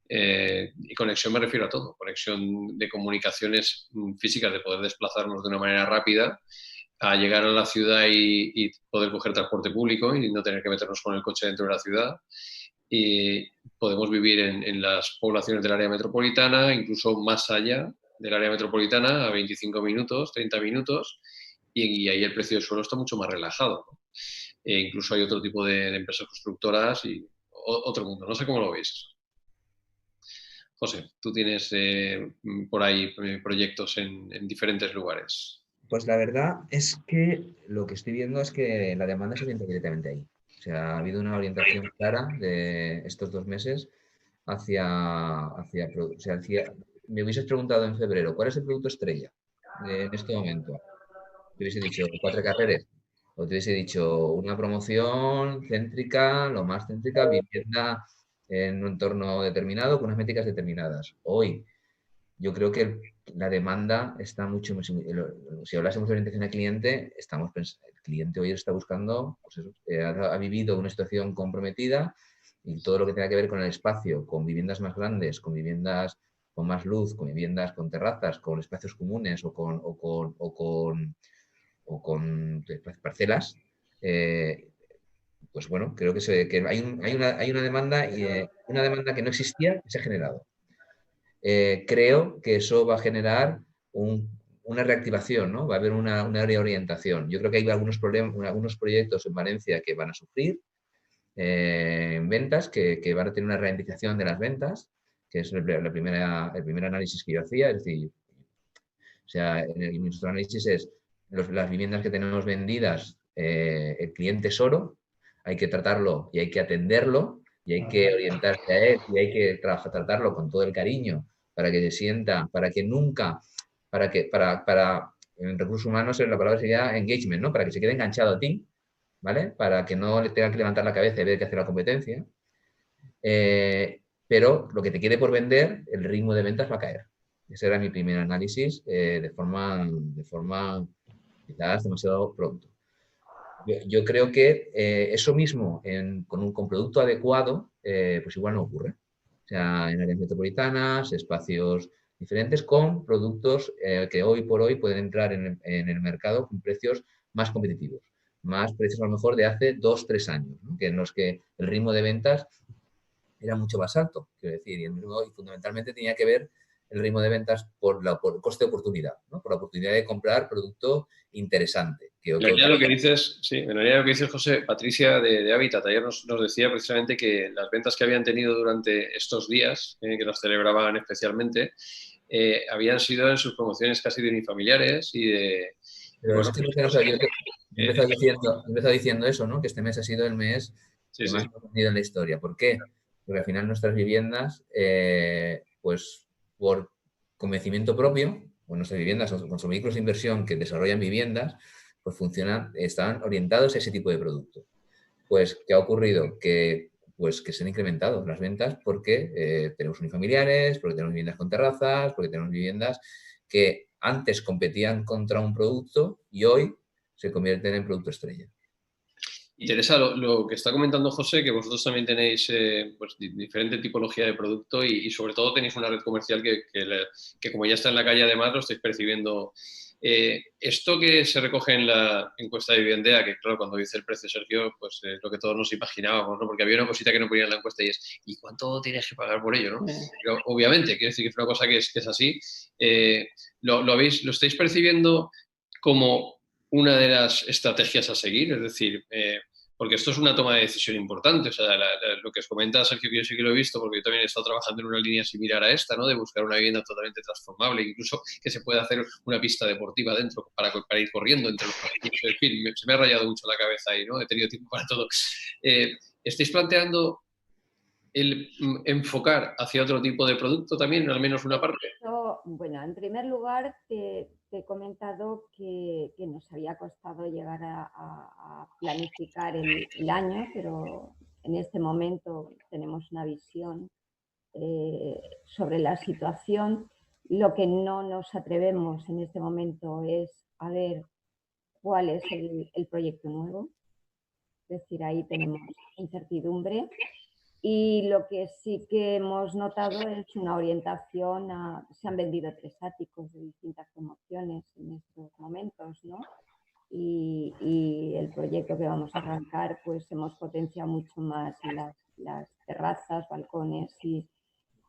Speaker 1: y conexión me refiero a todo, conexión de comunicaciones físicas, de poder desplazarnos de una manera rápida, a llegar a la ciudad y poder coger transporte público y no tener que meternos con el coche dentro de la ciudad. Y podemos vivir en las poblaciones del área metropolitana, incluso más allá del área metropolitana, a 25 minutos, 30 minutos, y ahí el precio del suelo está mucho más relajado, ¿no? Incluso hay otro tipo de empresas constructoras y otro mundo. No sé cómo lo veis. José, tú tienes por ahí proyectos en diferentes lugares.
Speaker 4: Pues la verdad es que lo que estoy viendo es que la demanda se orienta directamente ahí. O sea, ha habido una orientación clara de estos 2 meses me hubieses preguntado en febrero, ¿cuál es el producto estrella en este momento? Te hubiese dicho 4 carreras, o te hubiese dicho una promoción céntrica, lo más céntrica, vivienda en un entorno determinado, con unas métricas determinadas. Hoy, yo creo que la demanda está mucho más... Si hablásemos de orientación al cliente, el cliente hoy está buscando, pues eso, ha vivido una situación comprometida y todo lo que tenga que ver con el espacio, con viviendas más grandes, con viviendas con más luz, con viviendas con terrazas, con espacios comunes o con parcelas, pues bueno, creo que hay una demanda y una demanda que no existía que se ha generado. Creo que eso va a generar una reactivación, ¿no? Va a haber una reorientación. Yo creo que hay algunos proyectos en Valencia que van a sufrir en ventas, que van a tener una ralentización de las ventas, que es el primer análisis que yo hacía. Es decir, o sea, en nuestro análisis es las viviendas que tenemos vendidas, el cliente es oro, hay que tratarlo y hay que atenderlo y hay que orientarse a él y hay que tratarlo con todo el cariño para que se sienta, para que nunca, en recursos humanos la palabra sería engagement, ¿no? Para que se quede enganchado a ti, ¿vale? Para que no le tenga que levantar la cabeza y ver qué hace la competencia. Pero lo que te quede por vender, el ritmo de ventas va a caer. Ese era mi primer análisis de forma quizás demasiado pronto. Yo creo que eso mismo con producto adecuado, pues igual no ocurre. O sea, en áreas metropolitanas, espacios diferentes, con productos que hoy por hoy pueden entrar en el mercado con precios más competitivos, más precios a lo mejor de hace 2 o 3 años, ¿no? Que en los que el ritmo de ventas era mucho más alto, quiero decir, y fundamentalmente tenía que ver el ritmo de ventas por coste de oportunidad, ¿no? Por la oportunidad de comprar producto interesante.
Speaker 1: En realidad lo que dices, sí, en realidad lo que dices, José, Patricia de Habitat, ayer nos decía precisamente que las ventas que habían tenido durante estos días, que nos celebraban especialmente, habían sido en sus promociones casi de unifamiliares y de...
Speaker 4: Pero bueno, es que yo he empezado diciendo eso, ¿no? Que este mes ha sido el mes que más hemos vendido en la historia. ¿Por qué? Porque al final nuestras viviendas, pues por convencimiento propio, o nuestras viviendas, con sus vehículos de inversión que desarrollan viviendas, pues están orientados a ese tipo de producto. Pues, ¿qué ha ocurrido? Que se han incrementado las ventas porque tenemos unifamiliares, porque tenemos viviendas con terrazas, porque tenemos viviendas que antes competían contra un producto y hoy se convierten en producto estrella.
Speaker 1: Y Teresa, lo que está comentando José, que vosotros también tenéis pues, diferente tipología de producto y sobre todo tenéis una red comercial que como ya está en la calle además lo estáis percibiendo. Esto que se recoge en la encuesta de Vivendea, que claro, cuando dice el precio, Sergio, pues es lo que todos nos imaginábamos, ¿no? Porque había una cosita que no ponía en la encuesta y es ¿y cuánto tienes que pagar por ello? ¿no? Pero, obviamente, quiere decir que es una cosa que es así. ¿Lo estáis percibiendo como una de las estrategias a seguir? Es decir, porque esto es una toma de decisión importante. O sea, lo que os comenta Sergio, que yo sí que lo he visto, porque yo también he estado trabajando en una línea similar a esta, ¿no? De buscar una vivienda totalmente transformable, incluso que se pueda hacer una pista deportiva dentro para ir corriendo entre los pasillos. En fin, se me ha rayado mucho la cabeza ahí, ¿no? He tenido tiempo para todo. ¿Estáis planteando el enfocar hacia otro tipo de producto también, al menos una parte?
Speaker 2: Bueno, en primer lugar, te he comentado que nos había costado llegar a planificar el año, pero en este momento tenemos una visión sobre la situación. Lo que no nos atrevemos en este momento es a ver cuál es el proyecto nuevo. Es decir, ahí tenemos incertidumbre. Y lo que sí que hemos notado es una orientación se han vendido 3 áticos de distintas promociones en estos momentos, ¿no? Y el proyecto que vamos a arrancar, pues hemos potenciado mucho más las terrazas, balcones y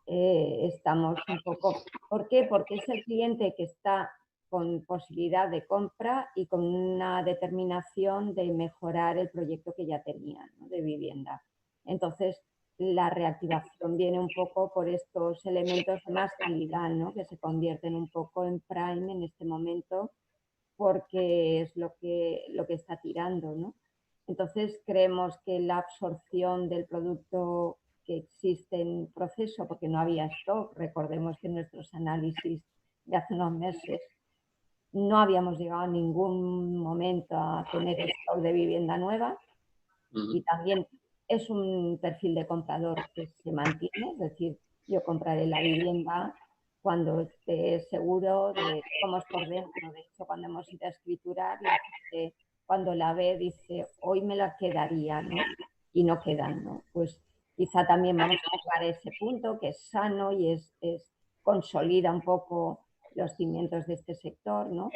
Speaker 2: estamos un poco... ¿Por qué? Porque es el cliente que está con posibilidad de compra y con una determinación de mejorar el proyecto que ya tenía, ¿no? De vivienda. Entonces, la reactivación viene un poco por estos elementos de más calidad, ¿no? Que se convierten un poco en prime en este momento porque es lo que está tirando, ¿no? Entonces creemos que la absorción del producto que existe en proceso, porque no había stock, recordemos que en nuestros análisis de hace unos meses no habíamos llegado en ningún momento a tener stock de vivienda nueva y también es un perfil de comprador que se mantiene, es decir, yo compraré la vivienda cuando esté seguro de cómo es por dentro. De hecho, cuando hemos ido a escriturar, la gente cuando la ve dice, hoy me la quedaría, ¿no? Y no quedan, ¿no? Pues quizá también vamos a llegar a ese punto que es sano y consolida un poco los cimientos de este sector, ¿no?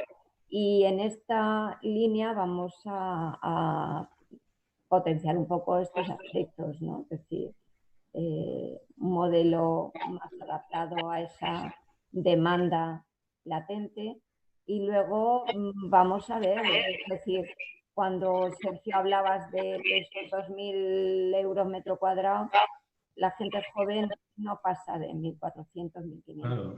Speaker 2: Y en esta línea vamos a potenciar un poco estos aspectos, ¿no? Es decir, un modelo más adaptado a esa demanda latente. Y luego vamos a ver, es decir, cuando Sergio hablabas de esos 2.000 euros metro cuadrado, la gente joven no pasa de 1.400, 1.500.
Speaker 5: Claro.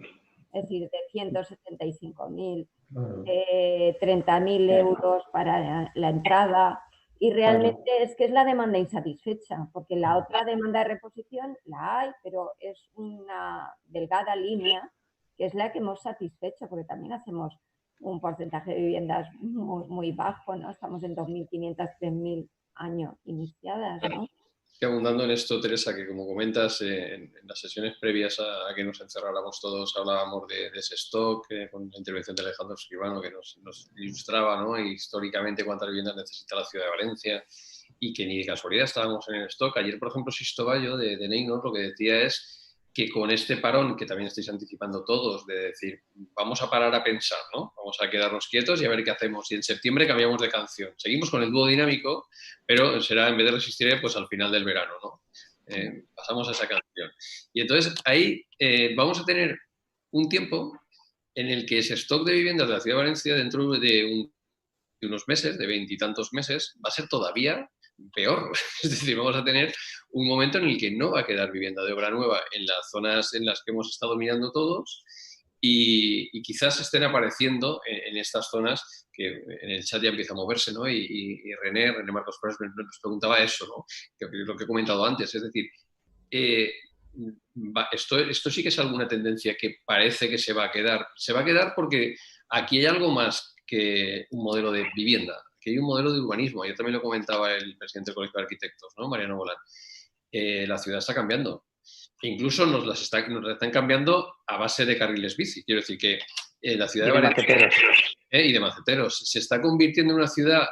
Speaker 2: Es decir, de 175.000,
Speaker 5: Claro.
Speaker 2: 30.000 euros para la entrada. Y realmente es que es la demanda insatisfecha, porque la otra demanda de reposición la hay, pero es una delgada línea que es la que hemos satisfecho, porque también hacemos un porcentaje de viviendas muy, muy bajo, ¿no? Estamos en 2.500, 3.000 años iniciadas, ¿no?
Speaker 1: Que abundando en esto, Teresa, que como comentas, en las sesiones previas a que nos encerráramos todos, hablábamos de ese stock, con la intervención de Alejandro Escribano, que nos ilustraba, ¿no?, históricamente cuántas viviendas necesita la ciudad de Valencia, y que ni de casualidad estábamos en el stock. Ayer, por ejemplo, Sisto Bayo, de Neinor, lo que decía es que con este parón, que también estáis anticipando todos, de decir, vamos a parar a pensar, ¿no? Vamos a quedarnos quietos y a ver qué hacemos. Y en septiembre cambiamos de canción. Seguimos con el dúo dinámico, pero será, en vez de Resistiré, pues al final del verano, ¿no? Pasamos a esa canción. Y entonces ahí vamos a tener un tiempo en el que ese stock de viviendas de la ciudad de Valencia, dentro de unos meses, de 20 y tantos meses, va a ser todavía peor. Es decir, vamos a tener un momento en el que no va a quedar vivienda de obra nueva en las zonas en las que hemos estado mirando todos, y quizás estén apareciendo en estas zonas que en el chat ya empieza a moverse, ¿no? Y René Marcos Flores nos preguntaba eso, ¿no? Que lo que he comentado antes, es decir, esto sí que es alguna tendencia que parece que se va a quedar. Se va a quedar porque aquí hay algo más que un modelo de vivienda, que hay un modelo de urbanismo. Yo también lo comentaba el presidente del Colegio de Arquitectos, ¿no?, Mariano Bolán. La ciudad está cambiando. Incluso nos la están cambiando a base de carriles bici. Quiero decir que la ciudad de Valencia y de maceteros se está convirtiendo en una ciudad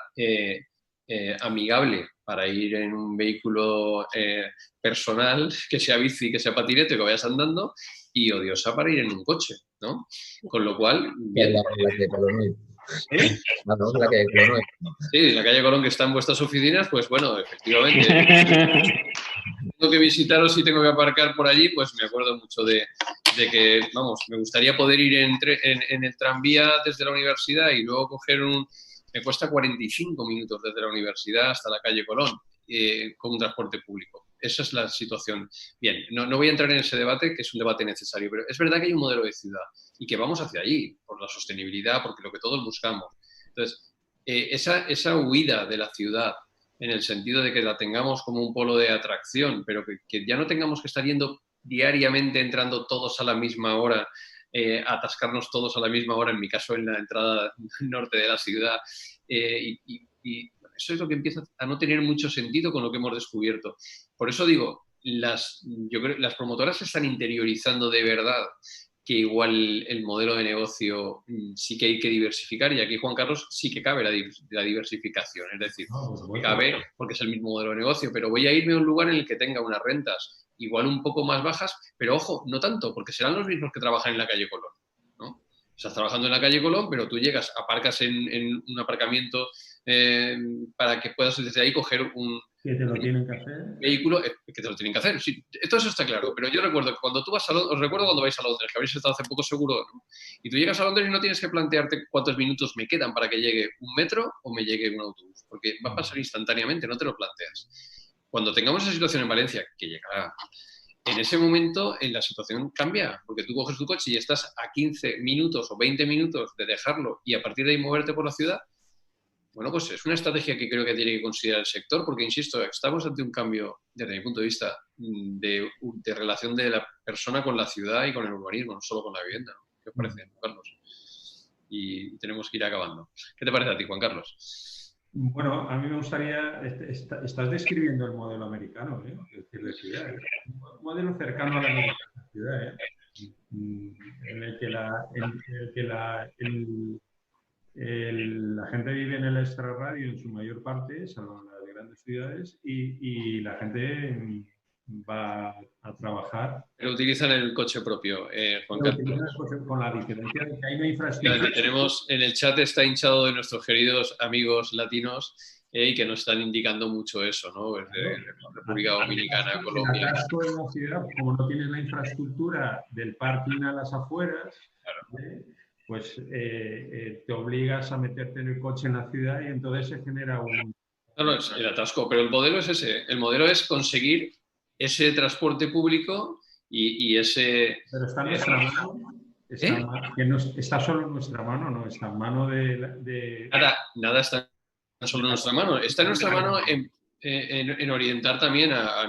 Speaker 1: amigable para ir en un vehículo personal, que sea bici, que sea patinete, que vayas andando, y odiosa para ir en un coche, ¿no? Con lo cual... Bien,
Speaker 4: la calle Colón. ¿Eh? No, la calle Colón.
Speaker 1: Sí, la calle Colón, que está en vuestras oficinas, pues bueno, efectivamente. Tengo que visitaros y tengo que aparcar por allí, pues me acuerdo mucho de que, vamos, me gustaría poder ir en el tranvía desde la universidad y luego coger me cuesta 45 minutos desde la universidad hasta la calle Colón, con un transporte público. Esa es la situación. Bien, no voy a entrar en ese debate, que es un debate necesario, pero es verdad que hay un modelo de ciudad y que vamos hacia allí, por la sostenibilidad, porque lo que todos buscamos. Entonces, esa huida de la ciudad, en el sentido de que la tengamos como un polo de atracción, pero que ya no tengamos que estar yendo diariamente, entrando todos a la misma hora, atascarnos todos a la misma hora, en mi caso en la entrada norte de la ciudad, y eso es lo que empieza a no tener mucho sentido con lo que hemos descubierto. Por eso digo, yo creo que las promotoras se están interiorizando de verdad que igual el modelo de negocio sí que hay que diversificar, y aquí, Juan Carlos, sí que cabe la diversificación. Es decir, cabe porque es el mismo modelo de negocio, pero voy a irme a un lugar en el que tenga unas rentas igual un poco más bajas, pero ojo, no tanto, porque serán los mismos que trabajan en la calle Colón, ¿no? Estás trabajando en la calle Colón, pero tú llegas, aparcas en un aparcamiento para que puedas desde ahí coger un...
Speaker 5: ¿Que te lo tienen que hacer?
Speaker 1: Vehículo, que te lo tienen que hacer. Sí, todo eso está claro, pero yo recuerdo que cuando tú vas a Londres, os recuerdo cuando vais a Londres, que habéis estado hace poco seguro, ¿no? Y tú llegas a Londres y no tienes que plantearte cuántos minutos me quedan para que llegue un metro o me llegue un autobús, porque va a pasar instantáneamente, no te lo planteas. Cuando tengamos esa situación en Valencia, que llegará, en ese momento la situación cambia, porque tú coges tu coche y estás a 15 minutos o 20 minutos de dejarlo y a partir de ahí moverte por la ciudad. Bueno, pues es una estrategia que creo que tiene que considerar el sector, porque, insisto, estamos ante un cambio, desde mi punto de vista, de relación de la persona con la ciudad y con el urbanismo, no solo con la vivienda, ¿no? ¿Qué os parece, Juan Carlos? Y tenemos que ir acabando. ¿Qué te parece a ti, Juan Carlos?
Speaker 5: Bueno, a mí me gustaría, estás describiendo el modelo americano, ¿eh? Es decir, de ciudad, ¿eh? Un modelo cercano a la ciudad, ¿eh? En el que la gente vive en el extrarradio en su mayor parte, salvo en las grandes ciudades, y la gente va a trabajar.
Speaker 1: Pero utilizan el coche propio, Juan
Speaker 5: Pero
Speaker 1: Carlos.
Speaker 5: utilizan el coche con la diferencia de que hay una infraestructura.
Speaker 1: Tenemos en el chat, está hinchado de nuestros queridos amigos latinos y que nos están indicando mucho eso, ¿no? Desde República Dominicana, Colombia.
Speaker 5: El atasco en la ciudad, como no tienes la infraestructura del parking a las afueras,
Speaker 1: claro,
Speaker 5: pues te obligas a meterte en el coche en la ciudad y entonces se genera un...
Speaker 1: No, es el atasco, pero el modelo es ese. El modelo es conseguir ese transporte público y ese...
Speaker 5: Pero está en nuestra mano. Está solo en nuestra mano, no está en mano de...
Speaker 1: Nada está solo en nuestra mano. Está en nuestra mano en orientar también a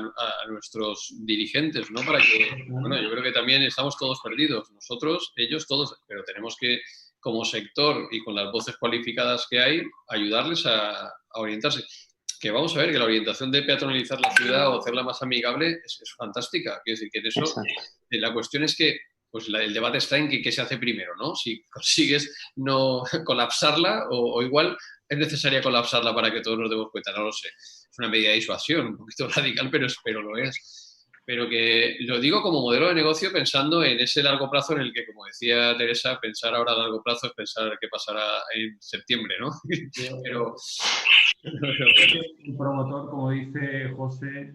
Speaker 1: nuestros dirigentes, ¿no? Para que, bueno, yo creo que también estamos todos perdidos, nosotros, ellos, todos, pero tenemos que, como sector y con las voces cualificadas que hay, ayudarles a orientarse. Que vamos a ver que la orientación de peatonalizar la ciudad o hacerla más amigable es fantástica. Quiero decir que en eso, la cuestión es que pues el debate está en qué se hace primero, ¿no? Si consigues no colapsarla o igual es necesaria colapsarla para que todos nos demos cuenta, no lo sé. Es una medida de disuasión, un poquito radical, pero lo es. Pero que lo digo como modelo de negocio pensando en ese largo plazo en el que, como decía Teresa, pensar ahora a largo plazo es pensar qué pasará en septiembre, ¿no? Pero...
Speaker 5: Un promotor, como dice José,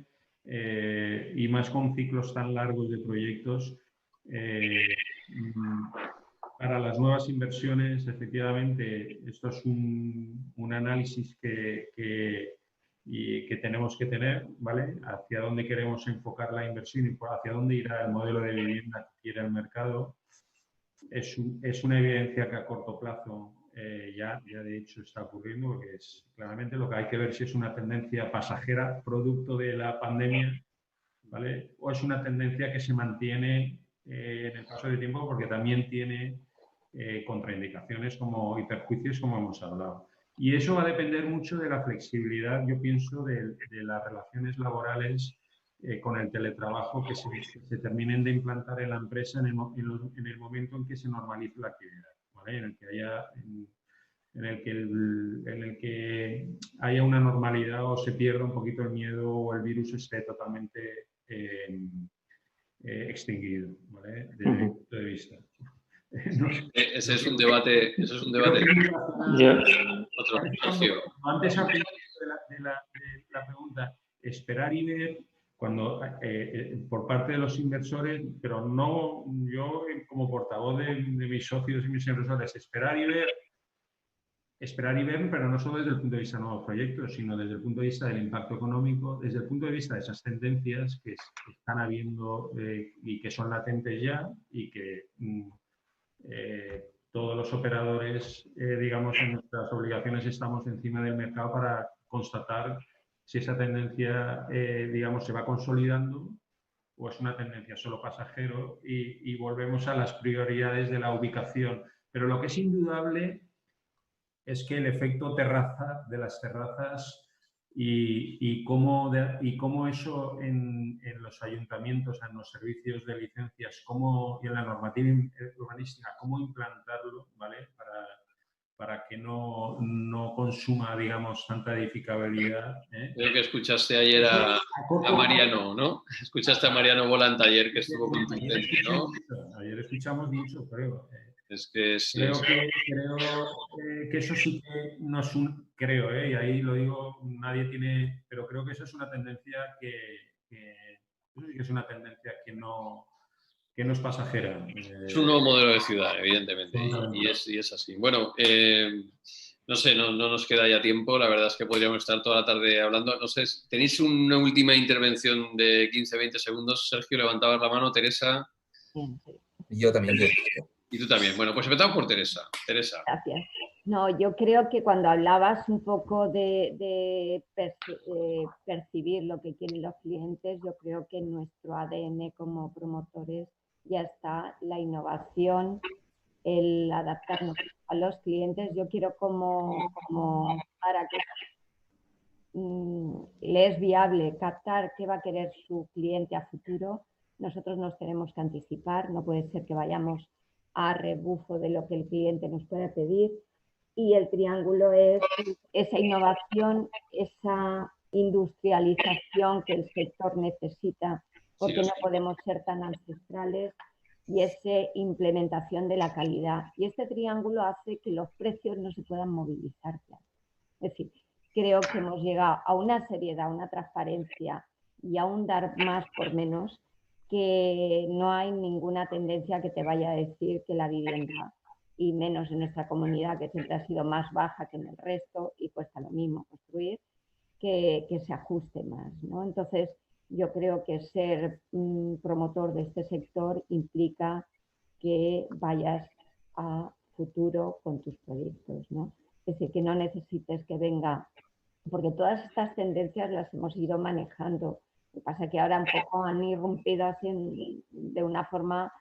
Speaker 5: y más con ciclos tan largos de proyectos, para las nuevas inversiones, efectivamente, esto es un análisis que tenemos que tener, ¿vale? Hacia dónde queremos enfocar la inversión y hacia dónde irá el modelo de vivienda que quiere el mercado. Es una evidencia que a corto plazo ya de hecho está ocurriendo, porque es claramente lo que hay que ver si es una tendencia pasajera producto de la pandemia, ¿vale? O es una tendencia que se mantiene en el paso del tiempo, porque también tiene contraindicaciones y perjuicios, como hemos hablado. Y eso va a depender mucho de la flexibilidad, yo pienso, de las relaciones laborales con el teletrabajo que se terminen de implantar en la empresa en el momento en que se normalice la actividad, ¿vale? En el que haya una normalidad o se pierda un poquito el miedo o el virus esté totalmente extinguido, ¿vale? Desde mi punto de vista.
Speaker 1: No sé. Ese es un debate. Otro socio.
Speaker 5: Antes de la pregunta, esperar y ver cuando por parte de los inversores, pero no yo como portavoz de mis socios y mis inversores, esperar y ver, pero no solo desde el punto de vista de nuevos proyectos, sino desde el punto de vista del impacto económico, desde el punto de vista de esas tendencias que están habiendo y que son latentes ya, y que todos los operadores, digamos, en nuestras obligaciones estamos encima del mercado para constatar si esa tendencia, digamos, se va consolidando o es una tendencia solo pasajero, y volvemos a las prioridades de la ubicación. Pero lo que es indudable es que el efecto terraza de las terrazas y cómo eso en los ayuntamientos, en los servicios de licencias, y en la normativa urbanística, cómo implantarlo, ¿vale? Para que no consuma, digamos, tanta edificabilidad.
Speaker 1: Creo que escuchaste ayer a Mariano, ¿no? Escuchaste a Mariano Volante ayer, que estuvo contundente, ¿no?
Speaker 5: Ayer escuchamos mucho, creo.
Speaker 1: Es que sí,
Speaker 5: creo que eso sí que no es y ahí lo digo, nadie tiene, pero creo que eso es una tendencia eso sí que es una tendencia que no es pasajera.
Speaker 1: Es un nuevo modelo de ciudad, evidentemente, y es así. Bueno, no sé, no nos queda ya tiempo, la verdad es que podríamos estar toda la tarde hablando. No sé, ¿tenéis una última intervención de 15-20 segundos? Sergio, levantabas la mano, Teresa.
Speaker 4: Yo también.
Speaker 1: Y tú también. Bueno, pues empezamos por Teresa. Teresa.
Speaker 2: Gracias. No, yo creo que cuando hablabas un poco de percibir lo que quieren los clientes, yo creo que en nuestro ADN como promotores ya está la innovación, el adaptarnos a los clientes. Yo quiero como para que le es viable captar qué va a querer su cliente a futuro, nosotros nos tenemos que anticipar, no puede ser que vayamos a rebufo de lo que el cliente nos puede pedir, y el triángulo es esa innovación, esa industrialización que el sector necesita, porque
Speaker 1: Sí,
Speaker 2: no podemos ser tan ancestrales, y esa implementación de la calidad. Y este triángulo hace que los precios no se puedan movilizar. Es decir, creo que hemos llegado a una seriedad, a una transparencia y a un dar más por menos, que no hay ninguna tendencia que te vaya a decir que la vivienda, y menos en nuestra comunidad, que siempre ha sido más baja que en el resto y cuesta lo mismo construir, que se ajuste más, ¿no? Entonces, yo creo que ser promotor de este sector implica que vayas a futuro con tus proyectos, ¿no? Es decir, que no necesites que venga, porque todas estas tendencias las hemos ido manejando. Lo que pasa es que ahora un poco han irrumpido así de una forma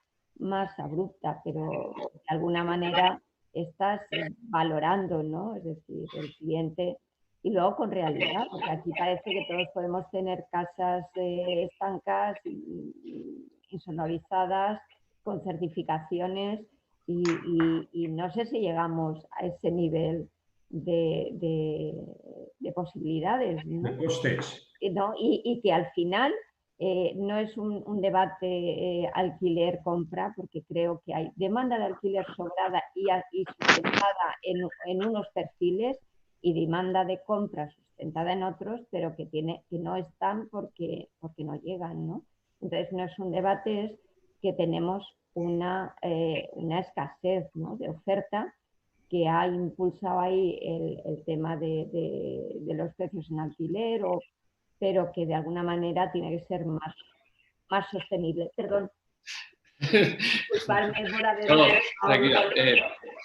Speaker 2: más abrupta, pero de alguna manera estás valorando, ¿no? Es decir, el cliente, y luego con realidad, porque aquí parece que todos podemos tener casas estancas, insonorizadas, con certificaciones, y no sé si llegamos a ese nivel de posibilidades, ¿no?
Speaker 5: De costes.
Speaker 2: ¿No? Y que al final no es un debate alquiler-compra, porque creo que hay demanda de alquiler sobrada y sustentada en unos perfiles, y demanda de compra sustentada en otros, pero que no están porque no llegan, ¿no? Entonces no es un debate, es que tenemos una escasez, ¿no?, de oferta, que ha impulsado ahí el tema de los precios en alquiler, pero que de alguna manera tiene que ser más sostenible. Perdón, disculpadme por haber...
Speaker 1: No, tranquila.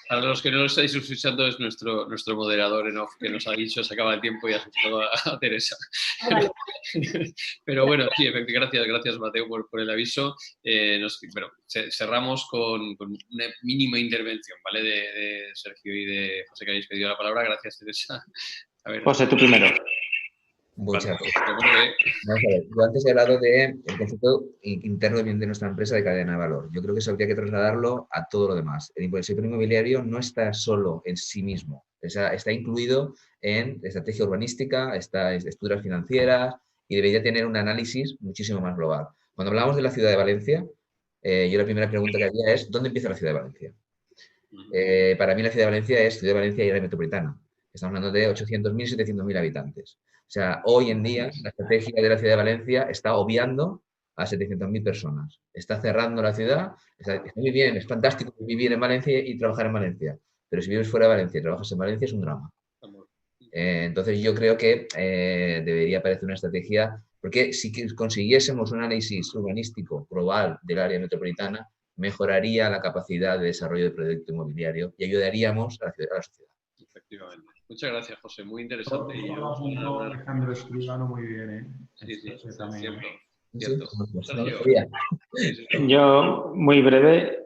Speaker 1: Para los que no lo estáis escuchando, es nuestro moderador en off que nos ha dicho, se acaba el tiempo y ha asustado a Teresa.
Speaker 2: Vale.
Speaker 1: Pero bueno, sí, gracias Mateo por el aviso. Cerramos con una mínima intervención, ¿vale? De Sergio y de José, que habéis pedido la palabra. Gracias, Teresa. A ver,
Speaker 3: José, tú primero.
Speaker 4: Muchas
Speaker 1: vale,
Speaker 4: gracias.
Speaker 1: vamos a ver.
Speaker 4: Vamos a ver, yo antes he hablado del concepto interno de nuestra empresa de cadena de valor. Yo creo que eso habría que trasladarlo a todo lo demás. El sector inmobiliario no está solo en sí mismo, está incluido en estrategia urbanística, estructuras financieras, y debería tener un análisis muchísimo más global. Cuando hablamos de la ciudad de Valencia, yo la primera pregunta que haría es, ¿dónde empieza la ciudad de Valencia? Para mí la ciudad de Valencia es ciudad de Valencia y área metropolitana. Estamos hablando de 800.000, 700.000 habitantes. O sea, hoy en día la estrategia de la ciudad de Valencia está obviando a 700.000 personas. Está cerrando la ciudad. Está muy bien, es fantástico vivir en Valencia y trabajar en Valencia. Pero si vives fuera de Valencia y trabajas en Valencia es un drama. Entonces yo creo que debería aparecer una estrategia, porque si consiguiésemos un análisis urbanístico global del área metropolitana, mejoraría la capacidad de desarrollo de proyecto inmobiliario y ayudaríamos a la sociedad.
Speaker 1: Efectivamente. Muchas gracias, José. Muy interesante. Y yo,
Speaker 5: Alejandro Escribano muy bien, ¿eh?
Speaker 1: Sí,
Speaker 5: también.
Speaker 1: cierto. Sergio.
Speaker 3: Yo, muy breve,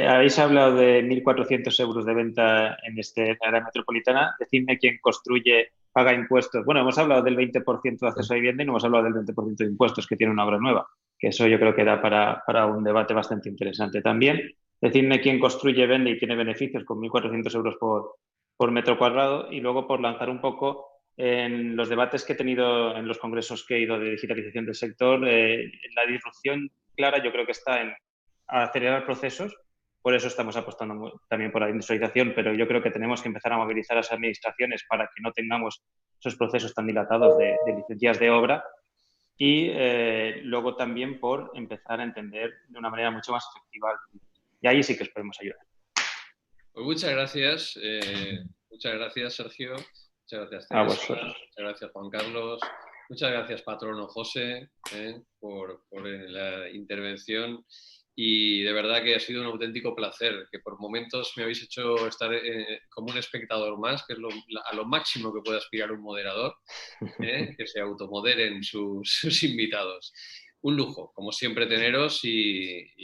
Speaker 3: habéis hablado de 1.400 euros de venta en esta área metropolitana. Decidme quién construye, paga impuestos. Bueno, hemos hablado del 20% de acceso a vivienda y no hemos hablado del 20% de impuestos que tiene una obra nueva, que eso yo creo que da para un debate bastante interesante. También, decidme quién construye, vende y tiene beneficios con 1.400 euros por metro cuadrado, y luego por lanzar un poco en los debates que he tenido en los congresos que he ido de digitalización del sector, la disrupción clara yo creo que está en acelerar procesos. Por eso estamos apostando también por la industrialización, pero yo creo que tenemos que empezar a movilizar a las administraciones para que no tengamos esos procesos tan dilatados de licencias de obra, y luego también por empezar a entender de una manera mucho más efectiva. Y ahí sí que os podemos ayudar.
Speaker 1: Pues muchas gracias. Muchas gracias, Sergio. Muchas gracias, Teresa.
Speaker 3: A vosotros.
Speaker 1: Muchas gracias, Juan Carlos. Muchas gracias, patrono José, por la intervención. Y de verdad que ha sido un auténtico placer, que por momentos me habéis hecho estar como un espectador más, que es a lo máximo que puede aspirar un moderador, que se automoderen sus invitados. Un lujo, como siempre, teneros y